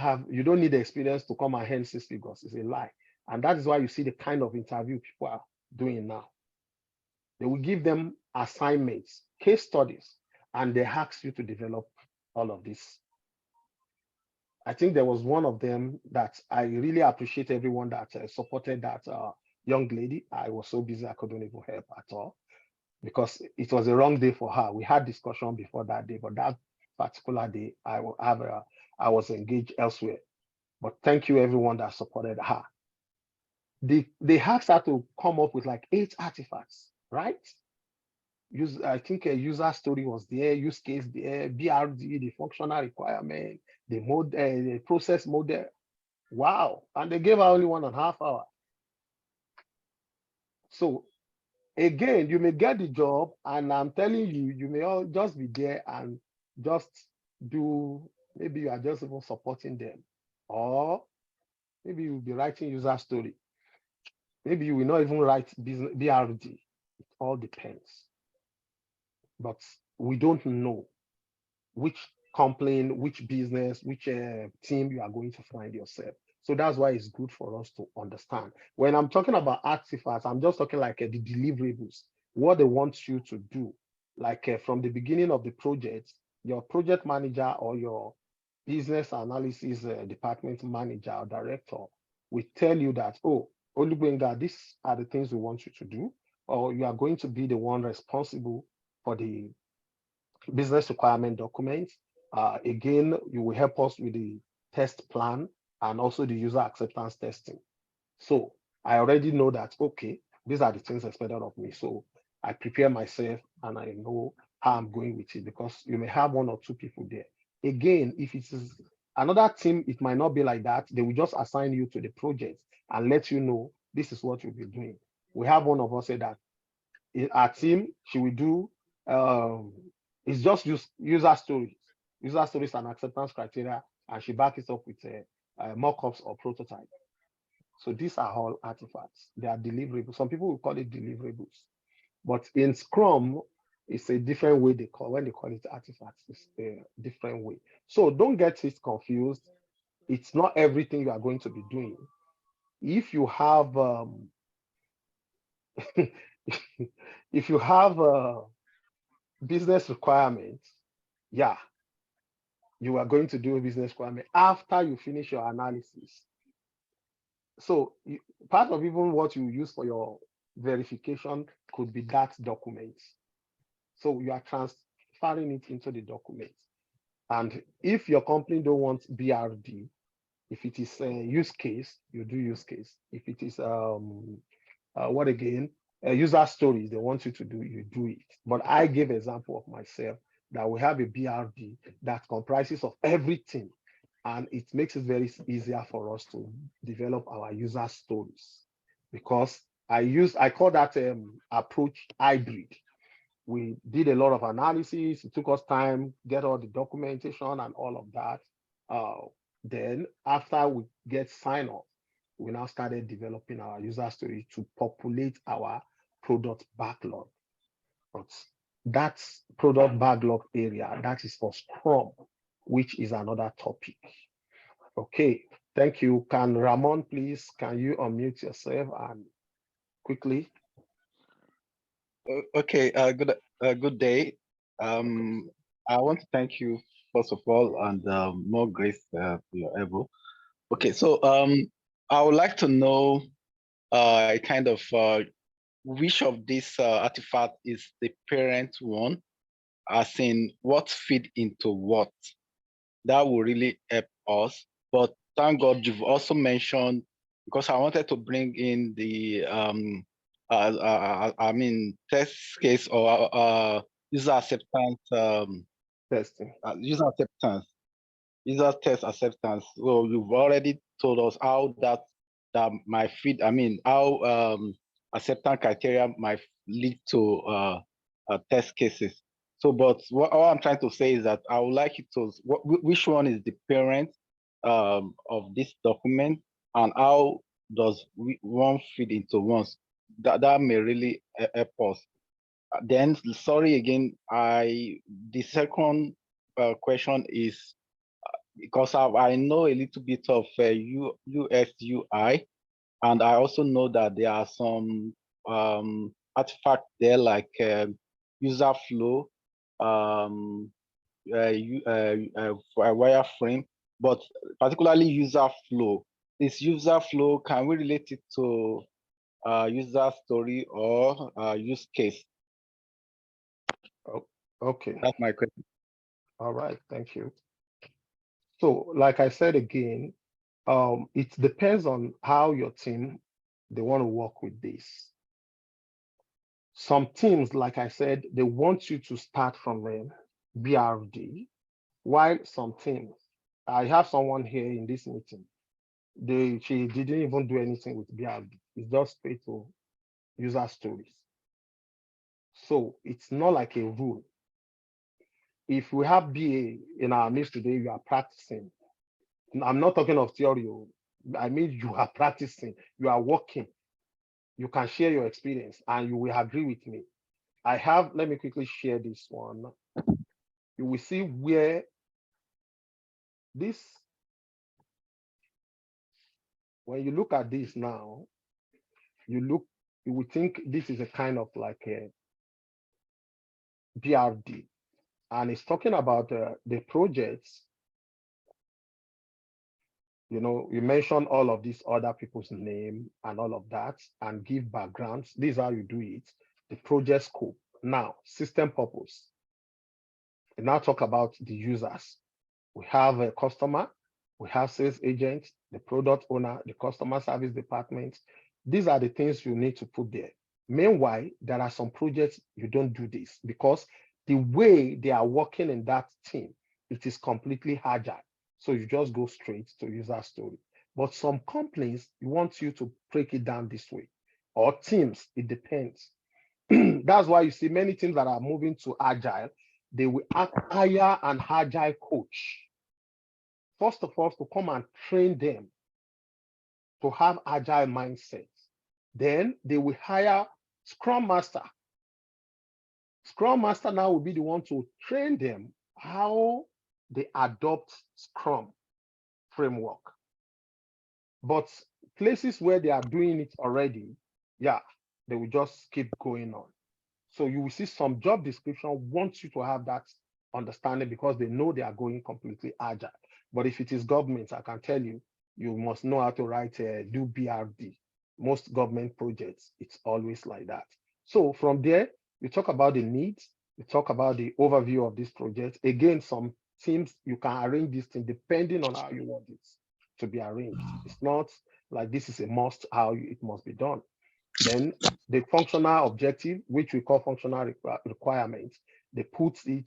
A: need the experience to come and earn 6 figures. It's a lie, and that is why you see the kind of interview people are doing now. They will give them assignments, case studies, and they ask you to develop all of this. I think there was one of them that I really appreciate everyone that supported that young lady. I was so busy I couldn't even help at all because it was a wrong day for her. We had discussion before that day, but that particular day I was engaged elsewhere. But thank you everyone that supported her. They asked her to come up with like 8 artifacts, right? I think a user story was there, use case there, BRD, the functional requirement, the process model. Wow. And they gave her only 1.5 hours. So again, you may get the job, and I'm telling you, you may all just be there and just do, maybe you are just even supporting them, or maybe you'll be writing user story. Maybe you will not even write business BRD. It all depends. But we don't know which complaint, which business, which team you are going to find yourself. So that's why it's good for us to understand. When I'm talking about artifacts, I'm just talking like the deliverables, what they want you to do. Like from the beginning of the project, your project manager or your business analysis department manager or director will tell you that, oh, Olubenga, these are the things we want you to do, or you are going to be the one responsible for the business requirement documents. Again, you will help us with the test plan and also the user acceptance testing. So I already know that, okay, these are the things expected of me. So I prepare myself and I know how I'm going with it, because you may have 1 or 2 people there. Again, if it is another team, it might not be like that. They will just assign you to the project and let you know this is what you'll be doing. We have one of us say that our team, she will do, it's just user stories and acceptance criteria, and she back it up with mock-ups or prototype. So these are all artifacts. They are deliverables. Some people will call it deliverables, but in Scrum, it's a different way they call, when they call it artifacts, it's a different way. So don't get it confused. It's not everything you are going to be doing. If you have if you have business requirements, yeah, you are going to do a business requirement after you finish your analysis. So part of even what you use for your verification could be that document. So you are transferring it into the document. And if your company don't want BRD, if it is a use case, you do use case. If it is what again? User stories, they want you to do, you do it. But I gave example of myself that we have a BRD that comprises of everything, and it makes it very easier for us to develop our user stories, because I call that approach hybrid. We did a lot of analysis. It took us time, get all the documentation and all of that. Then after we get sign off, we now started developing our user story to populate our product backlog. But that's product backlog area, that is for Scrum, which is another topic. Okay, thank you. Can Ramon, please, can you unmute yourself and quickly?
D: Okay, good day. I want to thank you, first of all, and more grace for your elbow. Okay, so I would like to know kind of which of these artifact is the parent one, as in what feed into what. That will really help us. But thank God you've also mentioned, because I wanted to bring in the I mean test case or user acceptance
A: Testing.
D: user test acceptance. So you've already told us how that might feed, I mean how acceptance criteria might lead to test cases. So, but what I'm trying to say is that I would like you to, which one is the parent of this document, and how does one feed into one? That may really help us. Then, sorry again, the second question is, because I know a little bit of UX UI, and I also know that there are some artifacts there like user flow, wireframe, but particularly user flow. This user flow, can we relate it to user story or use case?
A: Oh, okay.
D: That's my question.
A: All right, thank you. So, like I said again, it depends on how your team, they want to work with this. Some teams, like I said, they want you to start from a BRD, while some teams, I have someone here in this meeting, she didn't even do anything with BRD. It's just straight to user stories. So it's not like a rule. If we have BA in our midst today, you are practicing. I'm not talking of theory. I mean, you are practicing, you are working. You can share your experience and you will agree with me. Let me quickly share this one. You will see where this, when you look at this now, you will think this is a kind of like a BRD. And it's talking about the projects. You know, you mentioned all of these other people's name and all of that, and give backgrounds. This is how you do it. The project scope. Now, system purpose. We now talk about the users. We have a customer, we have sales agent, the product owner, the customer service department. These are the things you need to put there. Meanwhile, there are some projects you don't do this because the way they are working in that team, it is completely agile. So you just go straight to user story. But some companies want you to break it down this way, or teams, it depends. That's why you see many teams that are moving to agile, they will hire an agile coach. First of all, to come and train them to have agile mindset. Then they will hire Scrum Master. Scrum Master now will be the one to train them how they adopt Scrum framework. But places where they are doing it already, yeah, they will just keep going on. So you will see some job description wants you to have that understanding because they know they are going completely agile. But if it is government, I can tell you, you must know how to write, do BRD. Most government projects, it's always like that. So from there, you talk about the needs, you talk about the overview of this project. Again, some teams, you can arrange this thing depending on how you want it to be arranged. It's not like this is a must, how it must be done. Then the functional objective, which we call functional requirements, they put it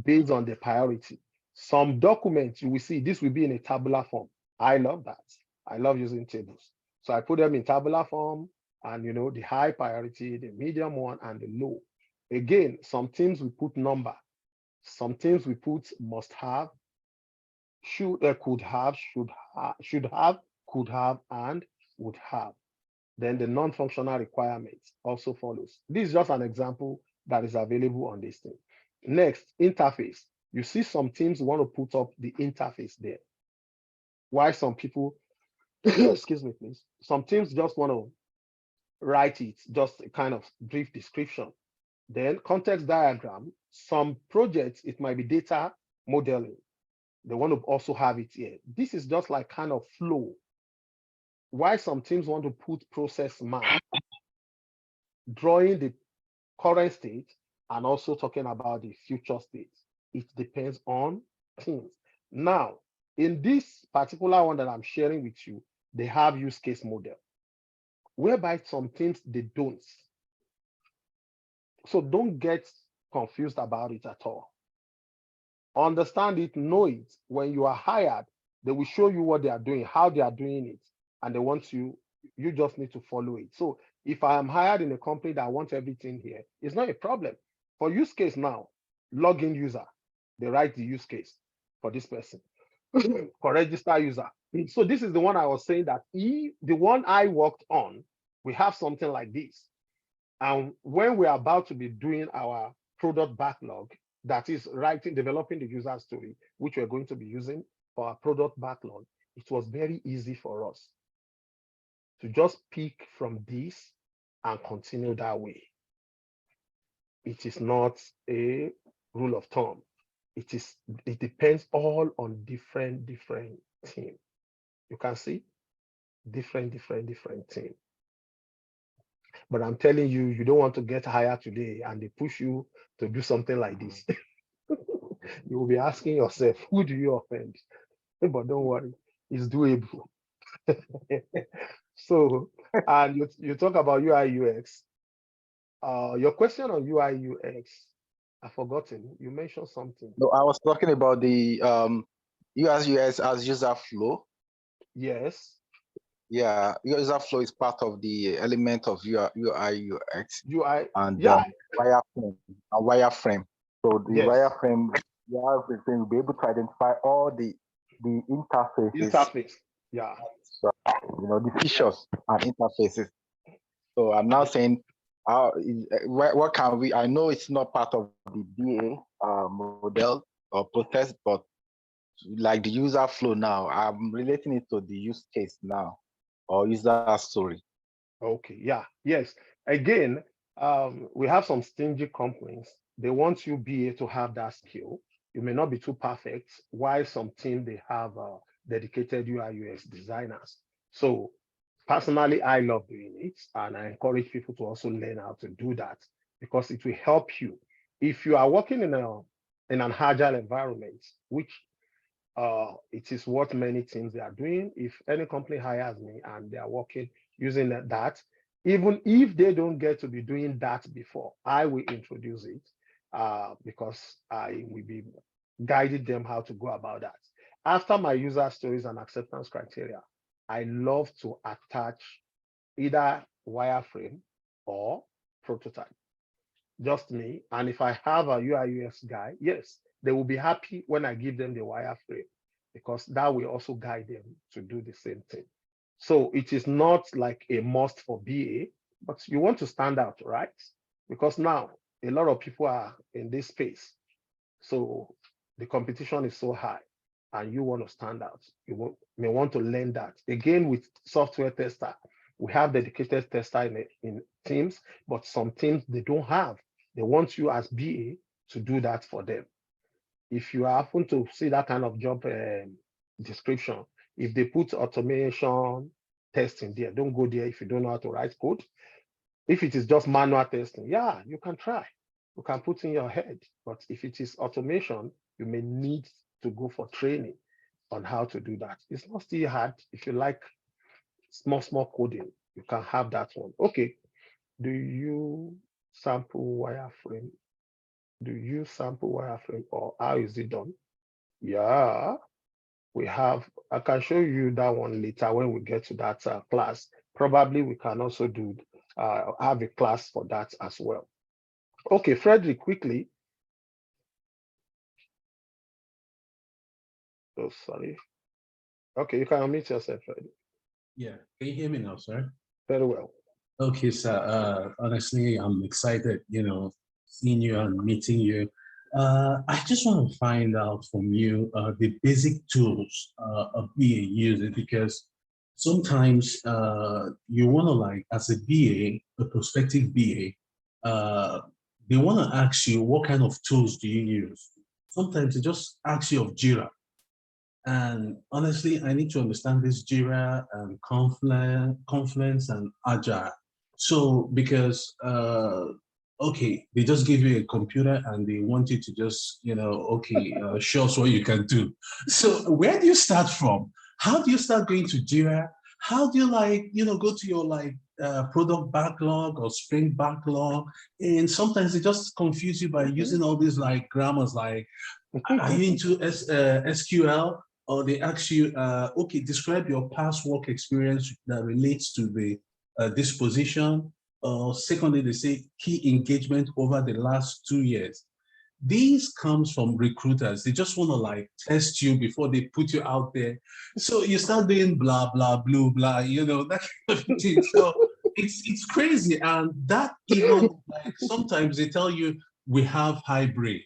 A: based on the priority. Some documents you will see this will be in a tabular form. I love that. I love using tables. So I put them in tabular form, and the high priority, the medium one, and the low. Again, some things we put number, some things we put must have, should, could have, should have, could have, and would have. Then the non-functional requirements also follows. This is just an example that is available on this thing. Next, interface. You see some teams want to put up the interface there. Why some people, excuse me, please. Some teams just want to write it, just a kind of brief description. Then context diagram. Some projects, it might be data modeling. They want to also have it here. This is just like kind of flow. Why some teams want to put process map, drawing the current state and also talking about the future state. It depends on teams. Now, in this particular one that I'm sharing with you, they have use case model, whereby some teams, they don't. So don't get confused about it at all. Understand it, know it. When you are hired, they will show you what they are doing, how they are doing it, and they want you just need to follow it. So if I am hired in a company that wants everything here, it's not a problem. For use case now, login user, they write the use case for this person. For register user. So this is the one I was saying that the one I worked on, we have something like this. And when we're about to be doing our product backlog, that is developing the user story, which we're going to be using for our product backlog, it was very easy for us to just pick from this and continue that way. It is not a rule of thumb. It depends all on different team. You can see different team. But I'm telling you, you don't want to get hired today and they push you to do something like this. You will be asking yourself, who do you offend? But don't worry, it's doable. So, and you talk about UI UX. Your question on UI UX, I've forgotten. You mentioned something.
D: No, I was talking about the UX as user flow.
A: Yes.
D: Yeah, user flow is part of the element of UI UX.
A: UI
D: and
A: yeah.
D: Wireframe. So the
A: Yes.
D: wireframe, will be able to identify all the interfaces.
A: Interface. Yeah.
D: So, the features and interfaces. So I'm now saying, what can we? I know it's not part of the BA model or process, but like the user flow now, I'm relating it to the use case now or user story.
A: Okay. Yeah. Yes. Again, we have some stingy companies. They want you BA to have that skill. You may not be too perfect. While some team they have dedicated UI UX designers. So personally, I love doing it, and I encourage people to also learn how to do that because it will help you. If you are working in an agile environment, which it is what many teams they are doing. If any company hires me and they are working using that, even if they don't get to be doing that before, I will introduce it because I will be guiding them how to go about that. After my user stories and acceptance criteria, I love to attach either wireframe or prototype. just me. And if I have a UI UX guy, yes, they will be happy when I give them the wireframe, because that will also guide them to do the same thing. So it is not like a must for BA, but you want to stand out, right? Because now a lot of people are in this space. So the competition is so high and you want to stand out. You may want to learn that. Again, with software tester, we have dedicated tester in teams, but some teams they don't have. They want you as BA to do that for them. If you happen to see that kind of job description, if they put automation testing there, don't go there if you don't know how to write code. If it is just manual testing, yeah, you can try. You can put in your head. But if it is automation, you may need to go for training on how to do that. It's not still hard. If you like small coding, you can have that one. Okay. Do you sample wireframe? Do you sample wireframe, or how is it done? Yeah, we have, I can show you that one later when we get to that class. Probably we can also do, have a class for that as well. Okay, Frederick, quickly. Oh, sorry. Okay, you can unmute yourself, Frederick.
E: Yeah, can you hear me now, sir?
A: Very well.
E: Okay, sir. Honestly, I'm excited, seeing you and meeting you. I just want to find out from you the basic tools of BA using, because sometimes you want to, like, as a BA, a prospective BA, they want to ask you what kind of tools do you use. Sometimes they just ask you of Jira. And honestly, I need to understand this Jira and Confluence and Agile. So because, okay, they just give you a computer and they want you to just, okay, show us what you can do. So where do you start from? How do you start going to Jira? How do you go to your product backlog or sprint backlog? And sometimes they just confuse you by using all these grammars like, are you into SQL? Or they ask you, okay, describe your past work experience that relates to the this position. Secondly, they say key engagement over the last 2 years. These comes from recruiters. They just want to test you before they put you out there. So you start doing blah, blah, blue, blah, that kind of thing. So it's crazy. And that even sometimes they tell you we have hybrid.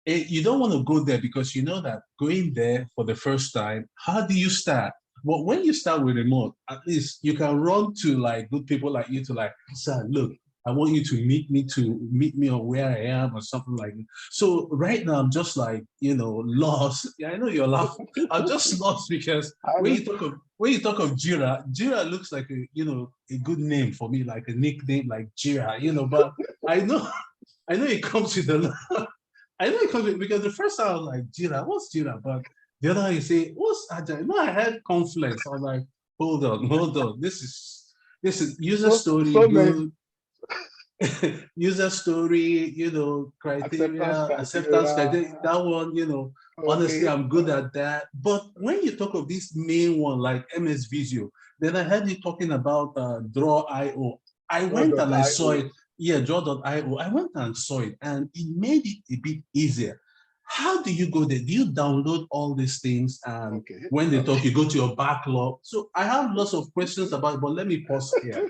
E: You don't want to go there because you know that going there for the first time, how do you start? Well, when you start with remote, at least you can run to good people like you to sir, look, I want you to meet me on where I am or something like that. So right now I'm just lost. Yeah, I know you're laughing. I'm just lost because when you talk of Jira looks like a good name for me, like a nickname like Jira, but I know it comes with a lot. I know it comes with, because the first time I was like, Jira, what's Jira? But the other time you say, what's Agile? No, I had Confluence. I was like, hold on. This is user story, good. User story, criteria, acceptance criteria, that one, okay. Honestly, I'm good at that. But when you talk of this main one, like MS Visio, then I heard you talking about Draw.io. I went and I saw it. Yeah, Draw.io. I went and saw it and it made it a bit easier. How do you go there? Do you download all these things and when they talk, you go to your backlog? So I have lots of questions about it, but let me pause here.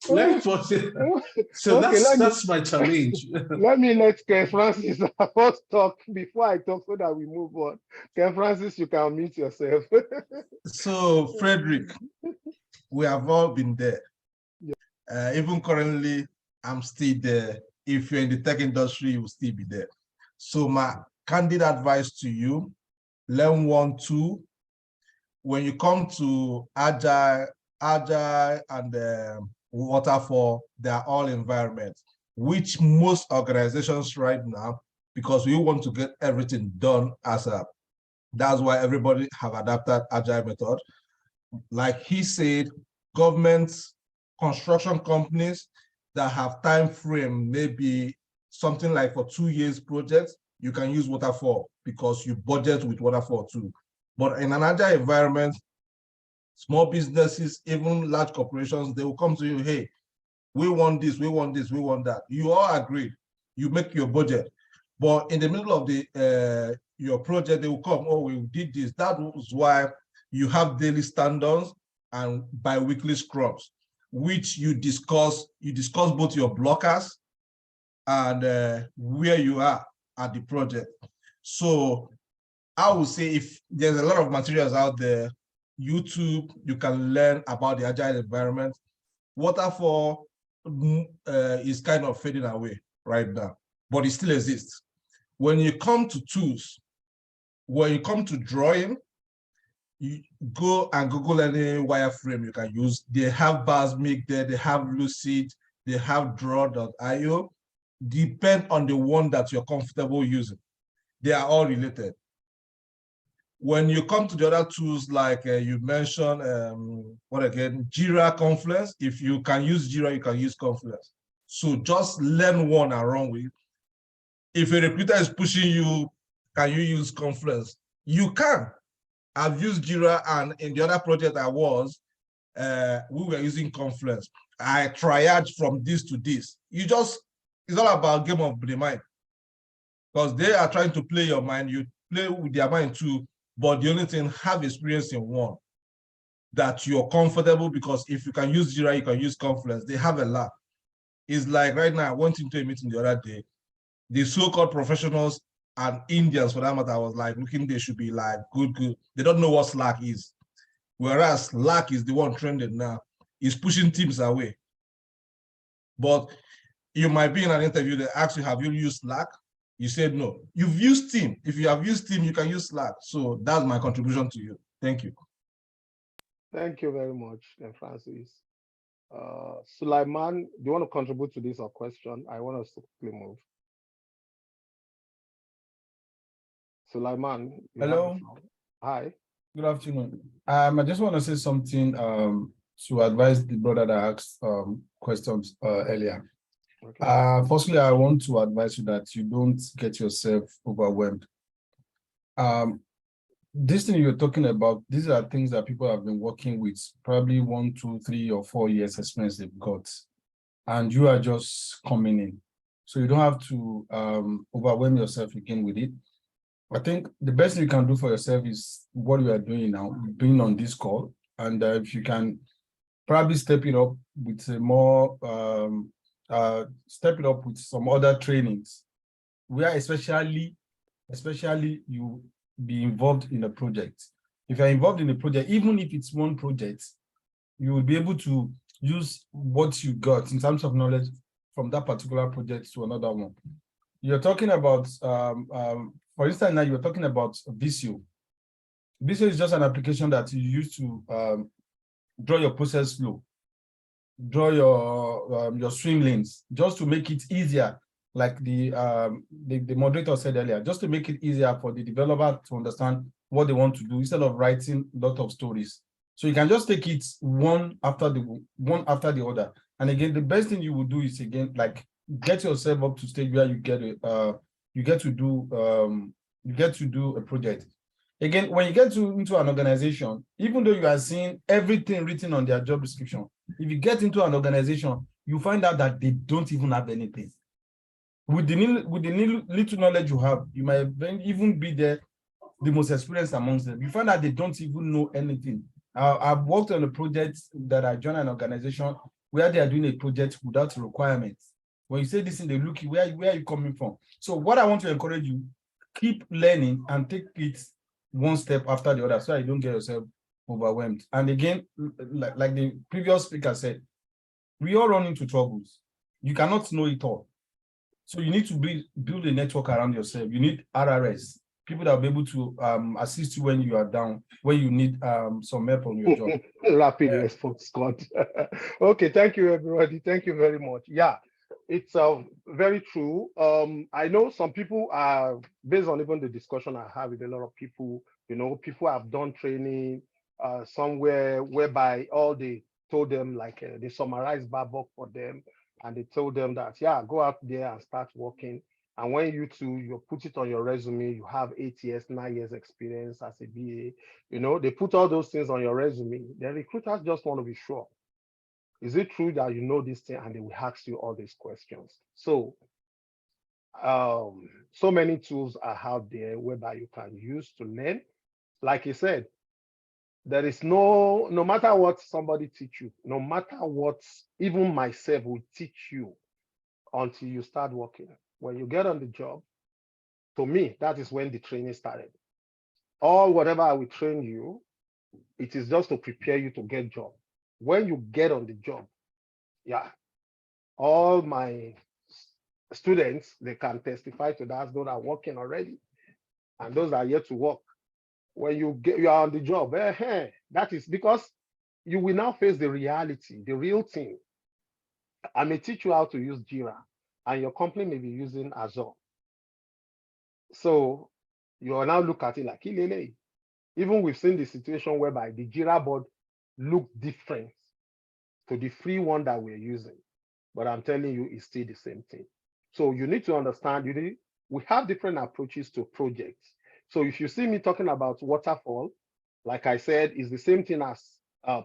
E: Let me pause it. So that's my challenge.
A: Let Ken Francis first talk before I talk so that we move on. Ken Francis, you can unmute yourself.
B: So Frederick, we have all been there. Even currently, I'm still there. If you're in the tech industry, you will still be there. So my candid advice to you, learn 1, 2. When you come to Agile and Waterfall, they are all environments, which most organizations right now, because we want to get everything done that's why everybody have adapted Agile method. Like he said, governments, construction companies that have time frame, maybe something like for 2 years projects, you can use Waterfall because you budget with Waterfall too. But in an Agile environment, small businesses, even large corporations, they will come to you, hey, we want this, we want this, we want that. You all agree, you make your budget. But in the middle of the your project, they will come, oh, we did this. That was why you have daily standards and bi-weekly scrubs, which you discuss both your blockers and where you are at the project. So I would say if there's a lot of materials out there, YouTube, you can learn about the agile environment. Waterfall is kind of fading away right now, but it still exists. When you come to tools, when you come to drawing, you go and Google any wireframe you can use. They have Basmic there, they have Lucid, they have Draw.io. Depend on the one that you're comfortable using. They are all related. When you come to the other tools, like you mentioned, what again, Jira, Confluence. If you can use Jira, you can use Confluence. So just learn one and run with it. If a recruiter is pushing you, can you use Confluence? You can. I've used Jira, and in the other project I was, we were using Confluence. I triaged from this to this. It's all about game of the mind. Because they are trying to play your mind, you play with their mind too, but the only thing, have experience in one, that you're comfortable, because if you can use Jira, you can use Confluence. They have a lot. It's like right now, I went into a meeting the other day, the so-called professionals and Indians, for that matter, I was like, looking, they should be like, good. They don't know what Slack is. Whereas Slack is the one trending now. It's pushing teams away. But you might be in an interview, they ask you, have you used Slack? You said no. You've used Team. If you have used Team, you can use Slack. So that's my contribution to you. Thank you.
A: Thank you very much, Francis. Sulaiman, do you want to contribute to this or question? I want us to quickly move. Sulaiman.
F: Hello.
A: Hi.
F: Good afternoon. I just want to say something to advise the brother that asked questions earlier. Okay. Firstly, I want to advise you that you don't get yourself overwhelmed. This thing you're talking about, these are things that people have been working with, probably 1, 2, 3, or 4 years experience they've got, and you are just coming in. So you don't have to overwhelm yourself again with it. I think the best thing you can do for yourself is what you are doing now, being on this call. And if you can probably step it up with a more, step it up with some other trainings, where especially you be involved in a project. If you're involved in a project, even if it's one project, you will be able to use what you got in terms of knowledge from that particular project to another one. You're talking about, for instance, now you're talking about Visio. Visio is just an application that you use to draw your process flow, draw your swim lanes, just to make it easier, like the moderator said earlier, just to make it easier for the developer to understand what they want to do instead of writing a lot of stories. So you can just take it one after the other. And again, the best thing you will do is, again, like, get yourself up to stage where you get to do a project. Again, when you get into an organization, even though you are seeing everything written on their job description, if you get into an organization, you find out that they don't even have anything. With the little knowledge you have, you might even be the most experienced amongst them. You find out they don't even know anything. I've worked on a project that I joined an organization where they are doing a project without requirements. When you say this in the look, where are you coming from? So what I want to encourage you, keep learning and take it one step after the other so you don't get yourself overwhelmed. And again, like the previous speaker said, we all run into troubles. You cannot know it all. So you need to build a network around yourself. You need RRS, people that will be able to assist you when you are down, when you need some help on your job.
A: Rapid response, Scott. Okay, thank you, everybody. Thank you very much. Yeah, it's very true. I know some people are, based on even the discussion I have with a lot of people, people have done training somewhere whereby all they told them, like they summarized Babok for them, and they told them that, yeah, go out there and start working. And when you put it on your resume, you have 8 years, 9 years experience as a BA, they put all those things on your resume. The recruiters just want to be sure. Is it true that you know this thing? And they will ask you all these questions. So so many tools are out there whereby you can use to learn. Like you said, there is no matter what somebody teach you, no matter what even myself will teach you until you start working. When you get on the job, to me, that is when the training started. All whatever I will train you, it is just to prepare you to get job. When you get on the job, yeah, all my students, they can testify to that. Those are working already, and those are yet to work. When you are on the job, that is because you will now face the reality, the real thing. I may teach you how to use Jira, and your company may be using Azure. So you will now look at it like, "Ilele." Even we've seen the situation whereby the Jira board look different to the free one that we're using. But I'm telling you, it's still the same thing. So you need to understand, we have different approaches to projects. So if you see me talking about waterfall, like I said, is the same thing as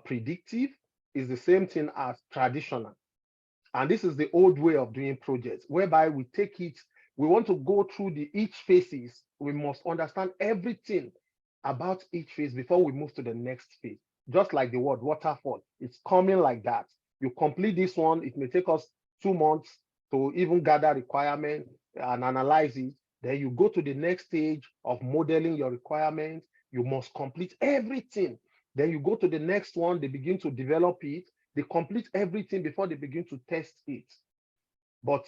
A: predictive, is the same thing as traditional. And this is the old way of doing projects, whereby we take it, we want to go through each phases. We must understand everything about each phase before we move to the next phase. Just like the word waterfall, it's coming like that. You complete this one, it may take us 2 months to even gather requirements and analyze it. Then you go to the next stage of modeling your requirements. You must complete everything. Then you go to the next one, they begin to develop it. They complete everything before they begin to test it. But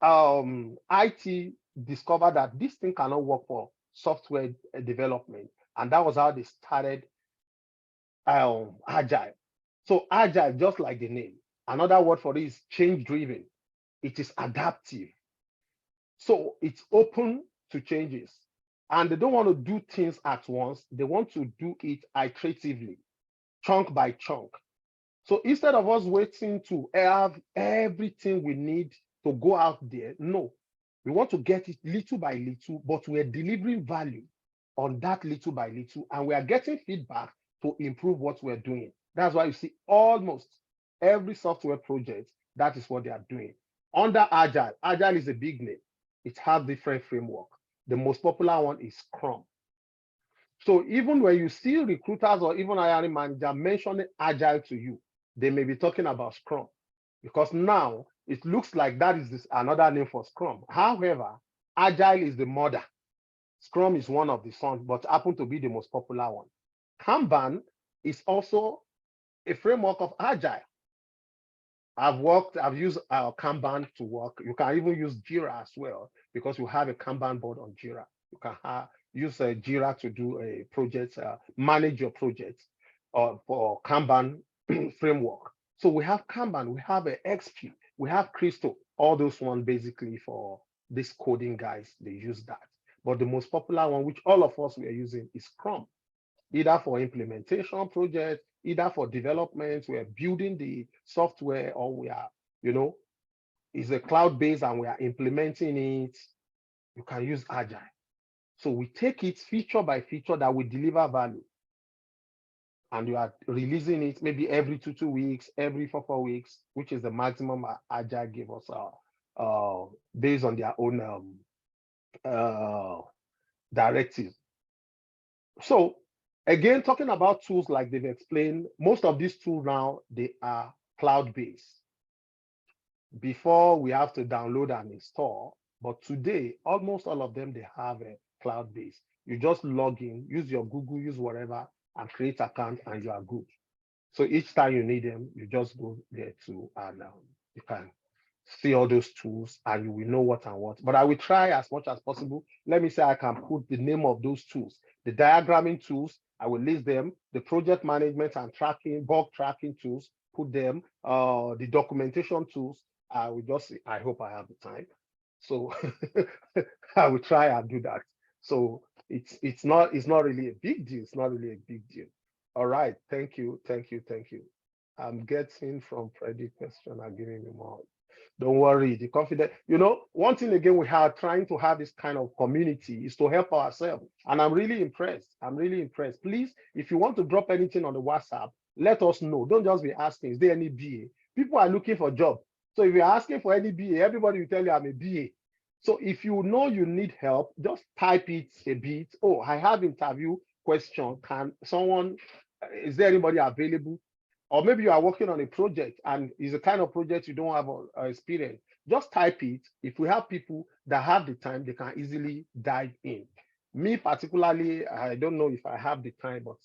A: IT discovered that this thing cannot work for software development. And that was how they started Agile. So Agile, just like the name, another word for it is change driven. It is adaptive. So it's open to changes. And they don't want to do things at once. They want to do it iteratively, chunk by chunk. So instead of us waiting to have everything we need to go out there, no, we want to get it little by little, but we're delivering value on that little by little, and we are getting feedback to improve what we're doing. That's why you see almost every software project, that is what they are doing. Under Agile, Agile is a big name. It has different framework. The most popular one is Scrum. So even when you see recruiters or even hiring manager mentioning Agile to you, they may be talking about Scrum, because now it looks like that is another name for Scrum. However, Agile is the mother. Scrum is one of the sons, but happen to be the most popular one. Kanban is also a framework of Agile. I've used Kanban to work. You can even use Jira as well, because you have a Kanban board on Jira. You can use Jira to do a project, manage your project for Kanban framework. So we have Kanban, we have XP, we have Crystal, all those ones basically for these coding guys, they use that. But the most popular one, which all of us we are using, is Scrum, either for implementation project, either for development, we're building the software, or we are, it's a cloud-based and we are implementing it. You can use Agile. So we take it feature by feature that will deliver value. And you are releasing it maybe every 2 weeks, every 4 weeks, which is the maximum Agile give us based on their own directive. So again, talking about tools like they've explained, most of these tools now, they are cloud-based. Before we have to download and install, but today, almost all of them, they have a cloud-based. You just log in, use your Google, use whatever, and create account, and you are good. So each time you need them, you just go there too, and you can see all those tools and you will know what and what. But I will try as much as possible. Let me say I can put the name of those tools. The diagramming tools, I will list them. The project management and tracking, bug tracking tools, put them. The documentation tools, I will just see. I hope I have the time. So I will try and do that. So it's not really a big deal. It's not really a big deal. All right. Thank you. I'm getting from Freddie question and giving me more. Don't worry, the confidence, one thing again, we are trying to have this kind of community is to help ourselves. And I'm really impressed. Please, if you want to drop anything on the WhatsApp, let us know. Don't just be asking, is there any BA? People are looking for job. So if you're asking for any BA, everybody will tell you I'm a BA. So if you know you need help, just type it a bit. Oh, I have interview question. Can someone, is there anybody available? Or maybe you are working on a project and it's a kind of project you don't have experience. Just type it. If we have people that have the time, they can easily dive in. Me particularly, I don't know if I have the time, but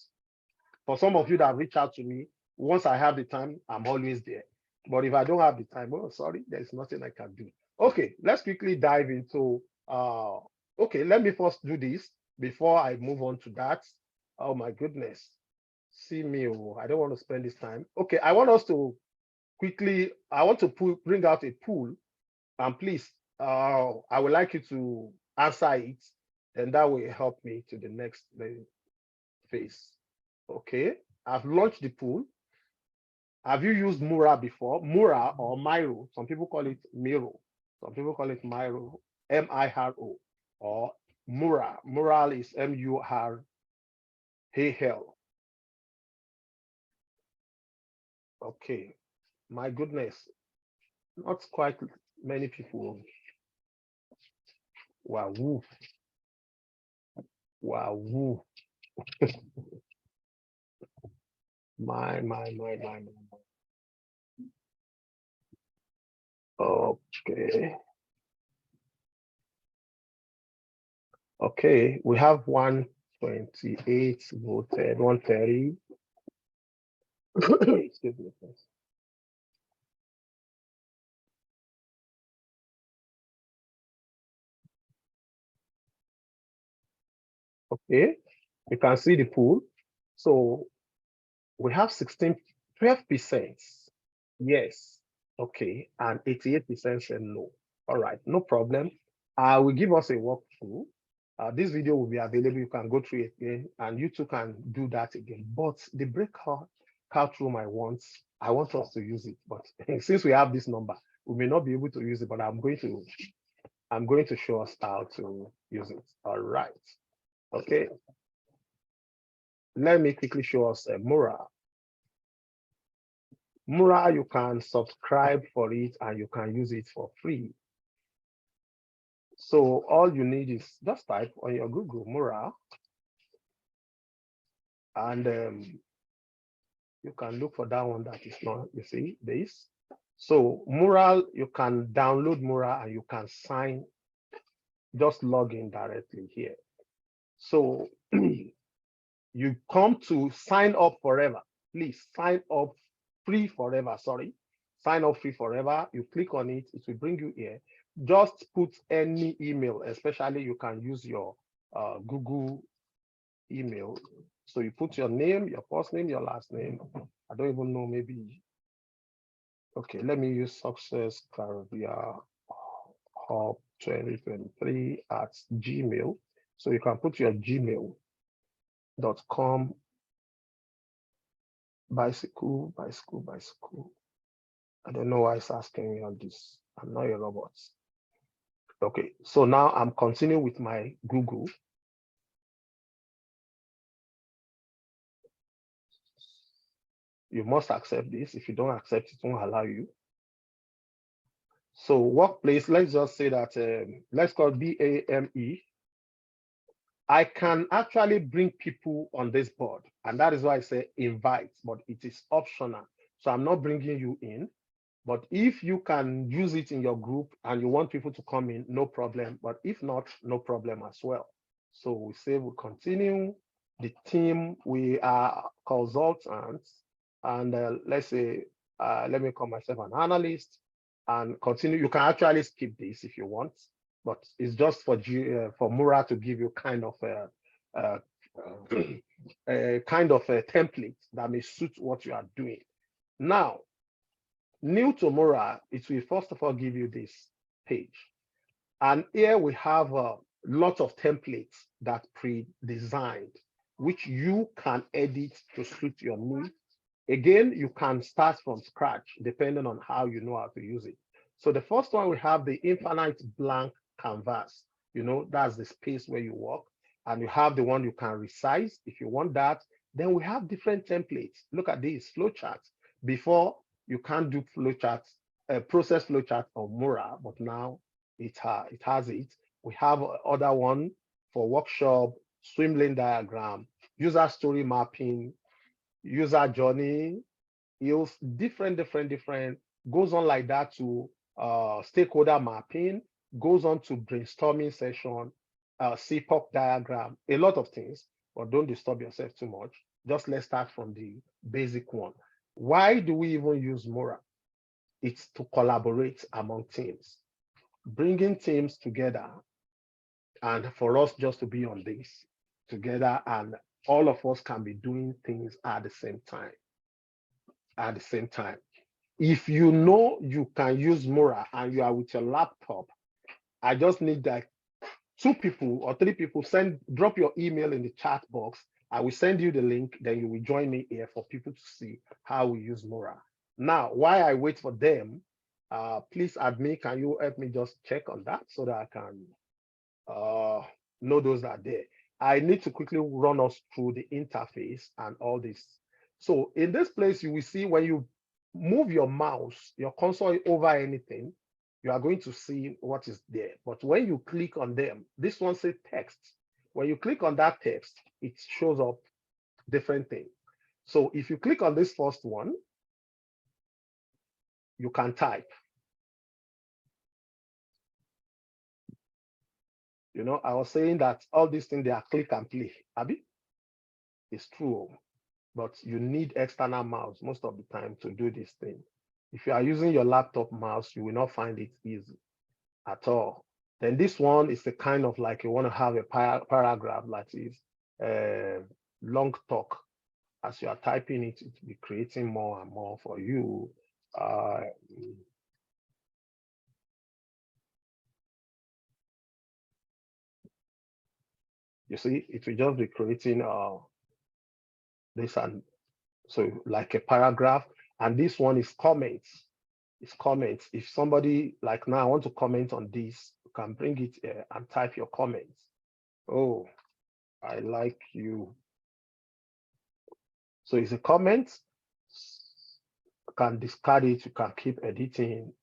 A: for some of you that reach out to me, once I have the time, I'm always there. But if I don't have the time, oh, sorry, there's nothing I can do. Okay, let's quickly dive into, okay, let me first do this before I move on to that. Oh my goodness. See me, oh, I don't want to spend this time. Okay, I want us to quickly, I want to bring out a pool, and please, I would like you to answer it, and that will help me to the next phase. Okay, I've launched the pool. Have you used Mura before? Mura or Miro? Some people call it Miro. Some people call it Miro, M-I-R-O, or Mura. Mural is M-U-R-A-L. Okay, my goodness, not quite many people. Wow, wow. My. Okay. Okay, we have 128 voted, 130. Excuse me, please. Okay, you can see the pool. So we have 12% yes, okay, and 88% said no. All right, no problem. Will give us a walkthrough. This video will be available. You can go through it again, and you too can do that again. But the breakout room I want us to use it. But since we have this number, we may not be able to use it. But I'm going to show us how to use it. All right. Okay. Let me quickly show us a Mura. Mura, you can subscribe for it and you can use it for free. So all you need is just type on your Google Mura, and you can look for that one that is not, you see this. So Mural, you can download Mura and you can sign, just log in directly here. So you come to sign up forever. Please sign up free forever, sorry. Sign up free forever. You click on it, it will bring you here. Just put any email, especially you can use your Google email. So you put your name, your first name, your last name. I don't even know, maybe. Okay, let me use Success Caribbean Hub 2023 at Gmail. So you can put your gmail.com bicycle. I don't know why it's asking me on this. I'm not a robot. Okay, so now I'm continuing with my Google. You must accept this. If you don't accept it, won't allow you. So workplace, let's just say that, let's call BAME. I can actually bring people on this board, and that is why I say invite, but it is optional. So I'm not bringing you in, but if you can use it in your group and you want people to come in, no problem. But if not, no problem as well. So we say we continue. The team, we are consultants, and let's say, let me call myself an analyst and continue. You can actually skip this if you want, but it's just for Mura to give you kind of a template that may suit what you are doing. Now, new to Mura, it will first of all give you this page. And here we have a lot of templates that pre-designed, which you can edit to suit your needs. Again, you can start from scratch, depending on how you know how to use it. So the first one, we have the infinite blank canvas. You know, that's the space where you work. And you have the one you can resize. If you want that, Then we have different templates. Look at these flowcharts. Before, you can't do flowcharts, process flowchart on Mura, but now it has it. We have other one for workshop, swim lane diagram, user story mapping, user journey, different, goes on like that to stakeholder mapping, goes on to brainstorming session, CPOC diagram, a lot of things, but don't disturb yourself too much. Just let's start from the basic one. Why do we even use Mura? It's to collaborate among teams, bringing teams together, and for us just to be on this together, and all of us can be doing things at the same time. If you know you can use Mura and you are with your laptop, I just need that 2 people or 3 people drop your email in the chat box. I will send you the link, then you will join me here for people to see how we use Mura. Now, while I wait for them, please, admin, can you help me just check on that so that I can know those are there? I need to quickly run us through the interface and all this. So in this place, you will see when you move your mouse, your console over anything, you are going to see what is there. But when you click on them, this one says text. When you click on that text, it shows up different things. So if you click on this first one, you can type. You know, I was saying that all these things, they are click and play. Abi? It's true, but you need external mouse most of the time to do this thing. If you are using your laptop mouse, you will not find it easy at all. Then this one is a kind of like you want to have a paragraph that is long talk. As you are typing it, it will be creating more and more for you. You see, it will just be creating this, and so like a paragraph. And this one is comments. It's comments. If somebody, like now, I want to comment on this, you can bring it here and type your comments. Oh, I like you. So it's a comment. You can discard it, you can keep editing,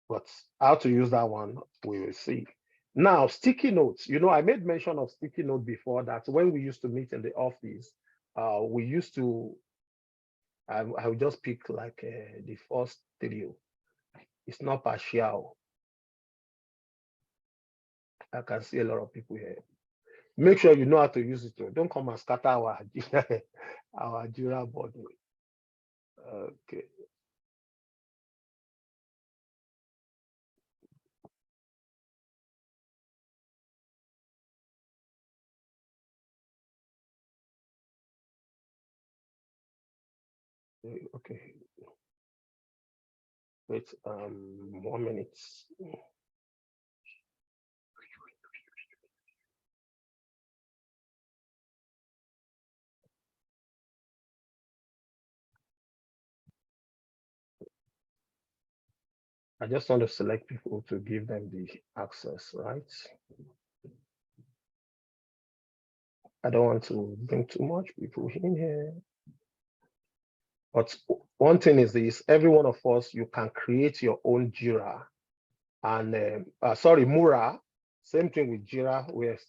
A: but how to use that one, we will see. Now, sticky notes. You know, I made mention of sticky note before, that when we used to meet in the office, we used to, I will just pick like the first 3. It's not partial. I can see a lot of people here. Make sure you know how to use it. Don't come and scatter our Jira board. Okay. Okay. Wait, 1 minute. I just want to select people to give them the access, right? I don't want to bring too much people in here. But one thing is this, every one of us, you can create your own Jira. And Mura, same thing with Jira, where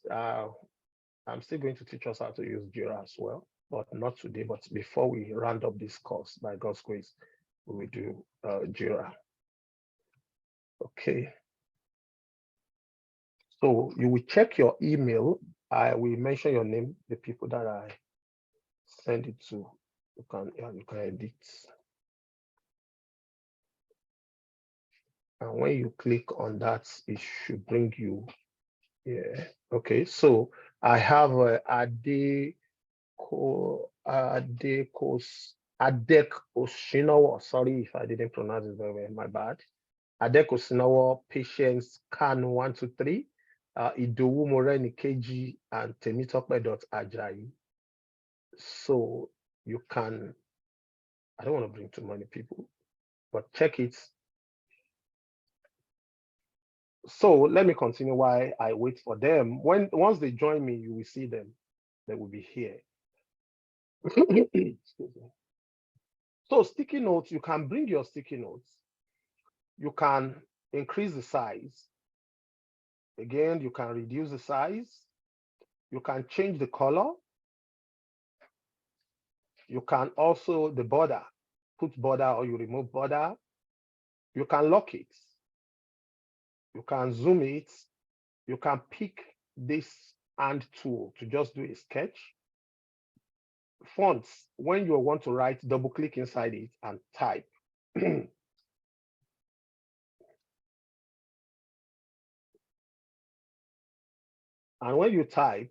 A: I'm still going to teach us how to use Jira as well, but not today. But before we round up this course, by God's grace, we will do Jira. Okay. So you will check your email. I will mention your name, the people that I send it to. You can edit. And when you click on that, it should bring you here. Okay, so I have Adek Oshinowo. Sorry if I didn't pronounce it very well, my bad. Adek Oshinowo, Patience Can 123, Idowu Moreni KG, and Temitope.ajayi. So you can, I don't want to bring too many people, but check it. So let me continue while I wait for them. Once they join me, you will see them. They will be here. Excuse me. So sticky notes, you can bring your sticky notes. You can increase the size. Again, you can reduce the size. You can change the color. You can also, the border, put border or you remove border. You can lock it. You can zoom it. You can pick this hand tool to just do a sketch. Fonts, when you want to write, double click inside it and type. And when you type,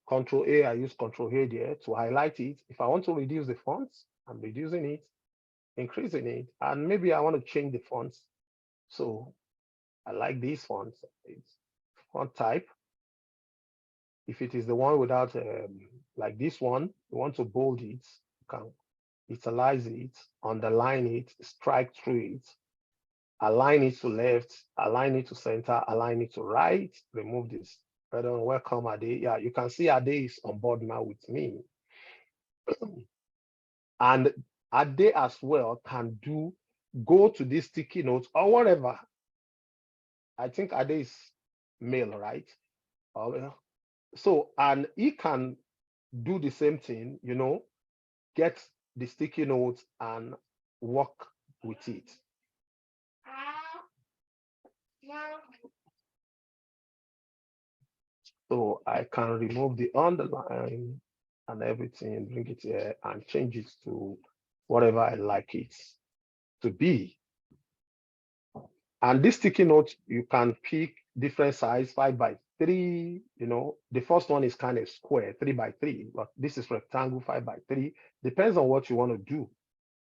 A: Control A, I use Control A there to highlight it. If I want to reduce the fonts, I'm reducing it, increasing it, and maybe I want to change the fonts. So I like these fonts. It's font type. If it is the one without, like this one, you want to bold it, you can italize it, underline it, strike through it, align it to left, align it to center, align it to right, remove this. Welcome Ade. Yeah, you can see Ade is on board now with me. And Ade as well can go to this sticky notes or whatever. I think Ade is male, right? So, and he can do the same thing, get the sticky notes and work with it. So I can remove the underline and everything, bring it here and change it to whatever I like it to be. And this sticky note, you can pick different size, 5x3, the first one is kind of square, 3x3, but this is rectangle, 5x3. Depends on what you want to do.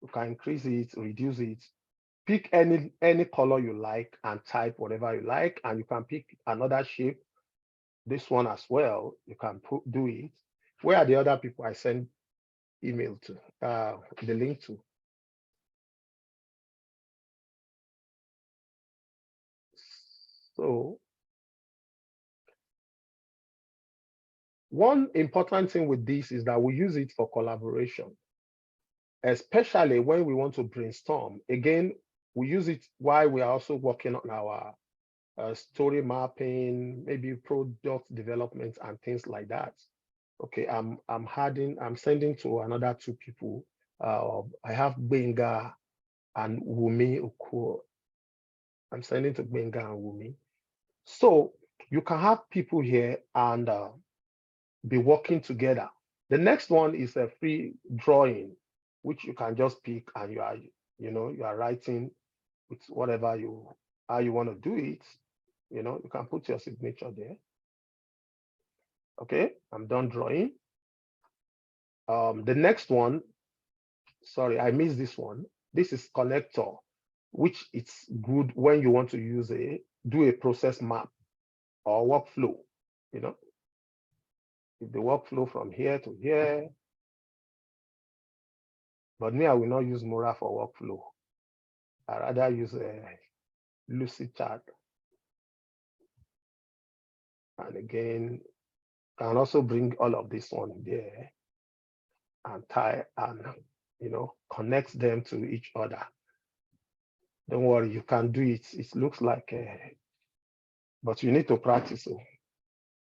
A: You can increase it, reduce it, pick any color you like and type whatever you like, and you can pick another shape. This one as well, you can do it. Where are the other people I send email to, the link to? So one important thing with this is that we use it for collaboration, especially when we want to brainstorm. Again, we use it while we are also working on our story mapping, maybe product development and things like that. Okay, I'm sending to another 2 people. I have Benga and Wumi Uko. I'm sending to Benga and Wumi. So you can have people here and be working together. The next one is a free drawing, which you can just pick and you are writing with whatever how you want to do it. You can put your signature there. Okay, I'm done drawing. The next one, sorry, I missed this one. This is connector, which it's good when you want to do a process map or workflow, if the workflow from here to here. But me, I will not use Mura for workflow. I rather use a Lucidchart. And again, can also bring all of this one there and tie and connect them to each other. Don't worry, you can do it. It looks like but you need to practice it.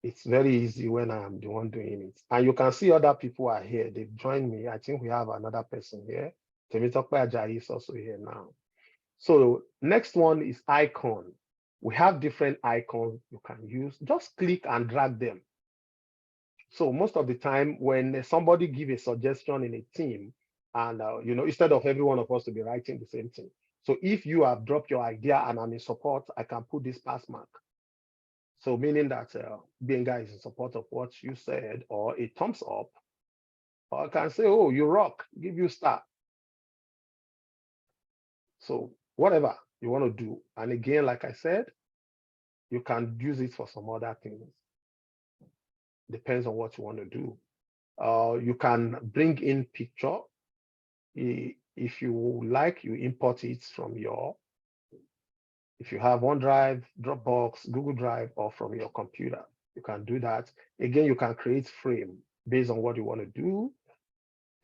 A: It's very easy when I'm the one doing it. And you can see other people are here. They've joined me. I think we have another person here. Temitope Ajayi is also here now. So next one is icon. We have different icons you can use. Just click and drag them. So most of the time when somebody give a suggestion in a team and, instead of every one of us to be writing the same thing. So if you have dropped your idea and I'm in support, I can put this pass mark. So meaning that Benga is in support of what you said, or a thumbs up, or I can say, oh, you rock, give you star. So whatever you want to do. And again, like I said, you can use it for some other things. Depends on what you want to do. You can bring in picture. If you like, you import it from if you have OneDrive, Dropbox, Google Drive, or from your computer, you can do that. Again, you can create frame based on what you want to do.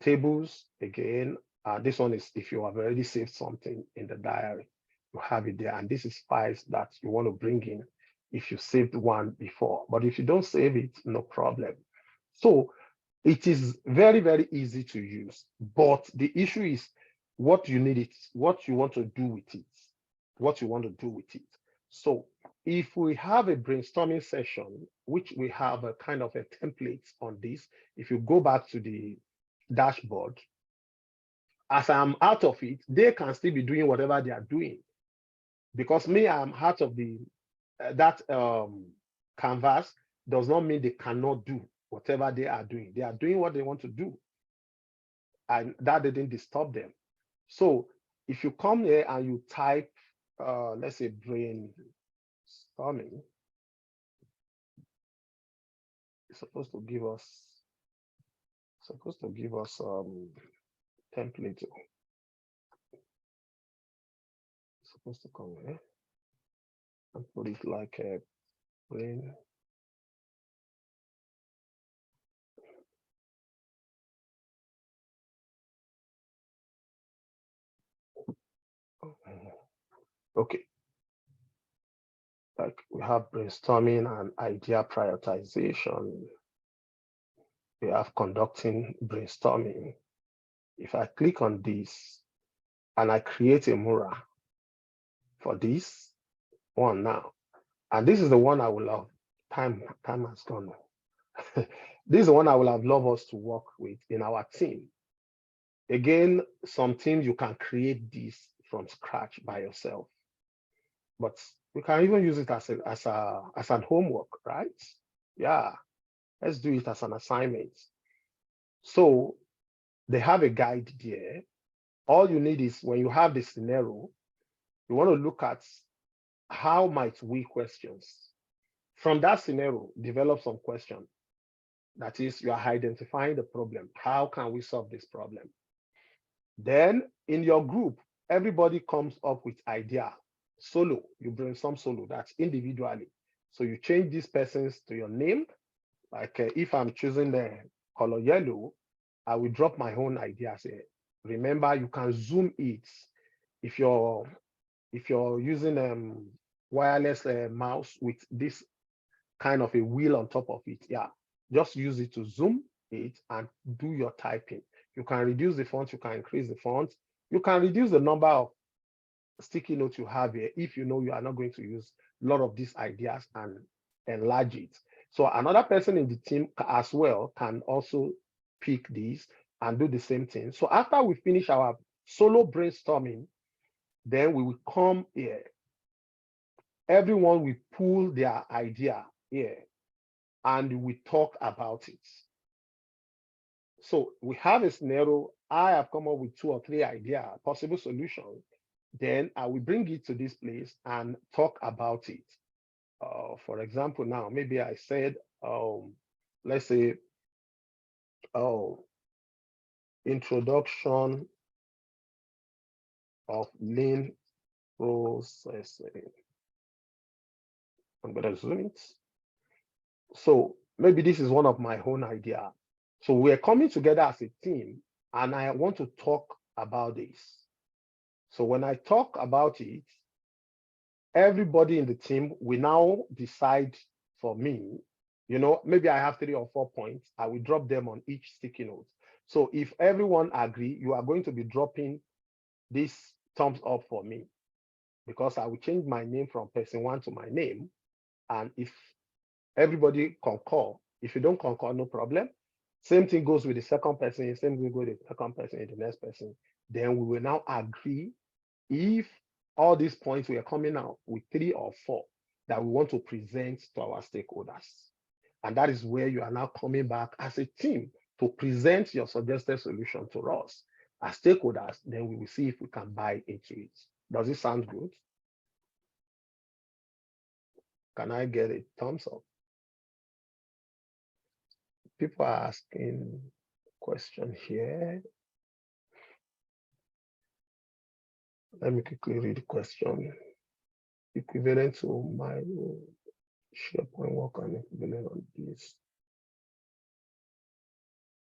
A: tables again. This one is if you have already saved something in the diary, you have it there. And this is files that you want to bring in if you saved one before. But if you don't save it, no problem. So it is very, very easy to use. But the issue is what you need it, what you want to do with it, what you want to do with it. So if we have a brainstorming session, which we have a kind of a template on this, if you go back to the dashboard, as I'm out of it, they can still be doing whatever they are doing. Because me, I'm out of the that canvas does not mean they cannot do whatever they are doing. They are doing what they want to do. And that didn't disturb them. So if you come here and you type, let's say brainstorming, it's supposed to give us template. It's supposed to come here and put it like a brain. Okay. Like we have brainstorming and idea prioritization. We have conducting brainstorming. If I click on this and I create a mural for this one now, and this is the one I will love. Time has gone. This is the one I will have loved us to work with in our team. Again, some teams you can create this from scratch by yourself, but we can even use it as an homework, right? Yeah, let's do it as an assignment. So they have a guide there. All you need is when you have the scenario, you want to look at how might we questions. From that scenario, develop some question. That is, you are identifying the problem. How can we solve this problem? Then in your group, everybody comes up with idea. Solo, you brainstorm solo, that's individually. So you change these persons to your name. Like if I'm choosing the color yellow, I will drop my own idea. Say, remember, you can zoom it. If you're using wireless mouse with this kind of a wheel on top of it, yeah, just use it to zoom it and do your typing. You can reduce the font, you can increase the font, you can reduce the number of sticky notes you have here if you know you are not going to use a lot of these ideas and enlarge it. So another person in the team as well can also pick these and do the same thing. So after we finish our solo brainstorming, then we will come here. Everyone will pull their idea here and we talk about it. So we have a scenario. I have come up with 2 or 3 ideas, possible solutions. Then I will bring it to this place and talk about it. For example, now maybe I said, let's say, introduction of lean processing. I'm going to zoom it. So maybe this is one of my own idea. So we're coming together as a team and I want to talk about this. So when I talk about it, everybody in the team will now decide for me, maybe I have 3 or 4 points, I will drop them on each sticky note. So if everyone agree, you are going to be dropping this thumbs up for me because I will change my name from person 1 to my name. And if everybody concur, if you don't concur, no problem. Same thing goes with the second person, same thing goes with the second person and the next person. Then we will now agree if all these points we are coming out with 3 or 4 that we want to present to our stakeholders. And that is where you are now coming back as a team to present your suggested solution to us as stakeholders. Then we will see if we can buy into it. Does it sound good? Can I get a thumbs up? People are asking question here. Let me quickly read the question. Equivalent to my SharePoint work and equivalent on this.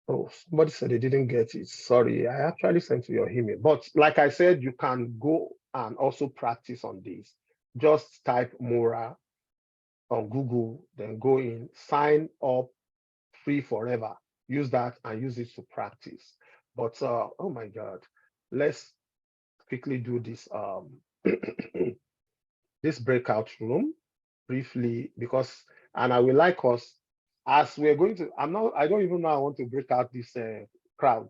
A: Oh, somebody said they didn't get it. Sorry, I actually sent to your email. But like I said, you can go and also practice on this. Just type Mora on Google, then go in, sign up free forever. Use that and use it to practice. But oh my God, let's quickly do this this breakout room briefly because, and I will like us as we're going to, I don't even know I want to break out this crowd,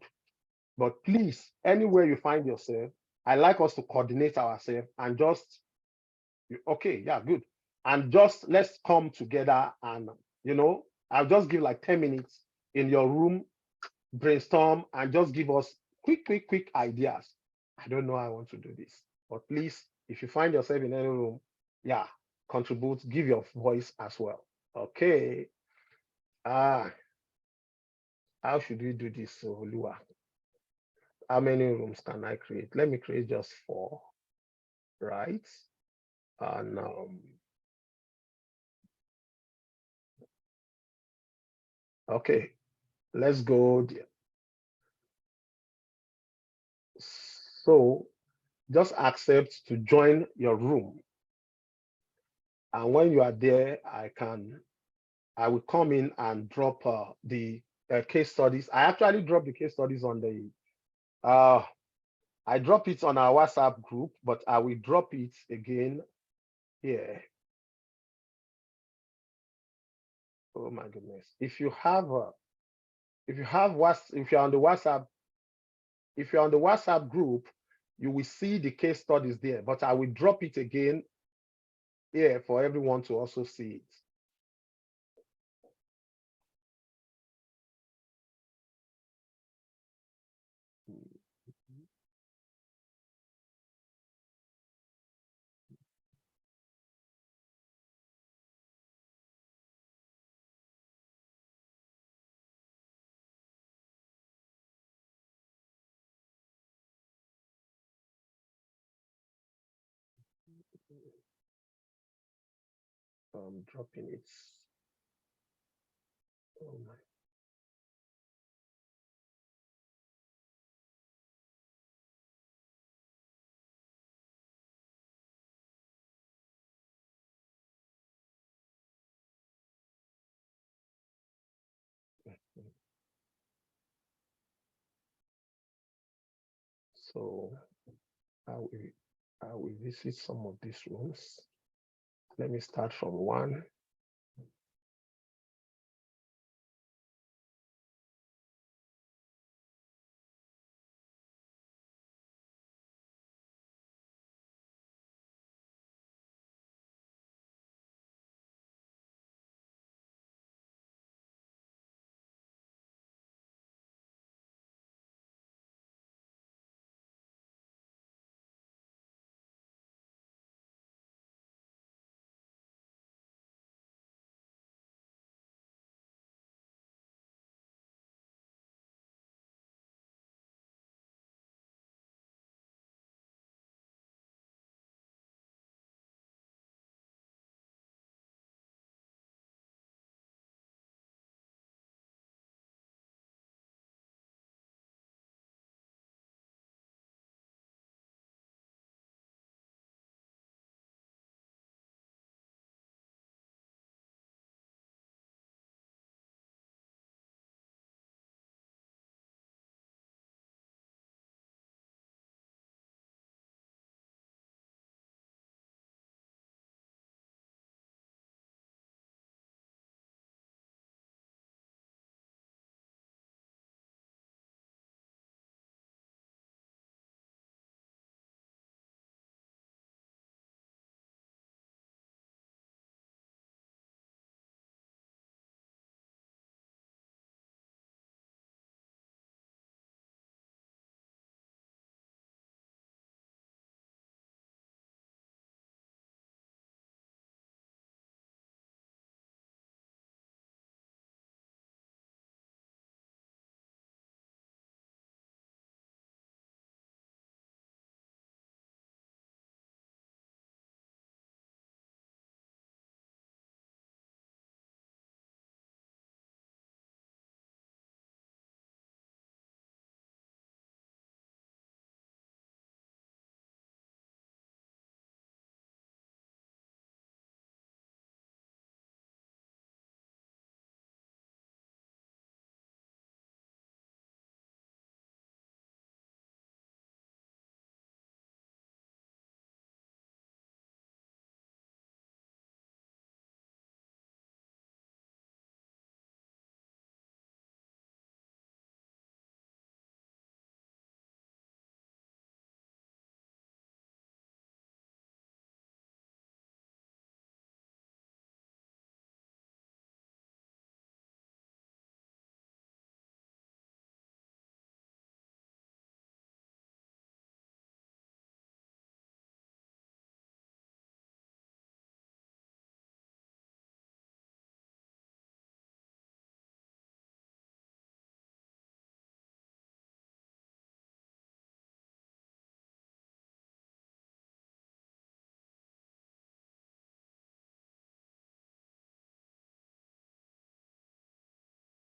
A: but please, anywhere you find yourself, I like us to coordinate ourselves and just, okay, yeah, good. And just let's come together and, I'll just give like 10 minutes in your room, brainstorm and just give us quick ideas. I don't know how I want to do this, but please, if you find yourself in any room, yeah, contribute, give your voice as well. Okay. How should we do this, Lua? How many rooms can I create? Let me create just 4, right? And okay, let's go there. So just accept to join your room. And when you are there, I will come in and drop the case studies. I actually dropped the case studies on the, I drop it on our WhatsApp group, but I will drop it again here. Oh my goodness. If you're on the WhatsApp, if you're on the WhatsApp group, you will see the case studies there, but I will drop it again here for everyone to also see it. I'm dropping it. Oh my. So I will visit some of these rooms. Let me start from 1.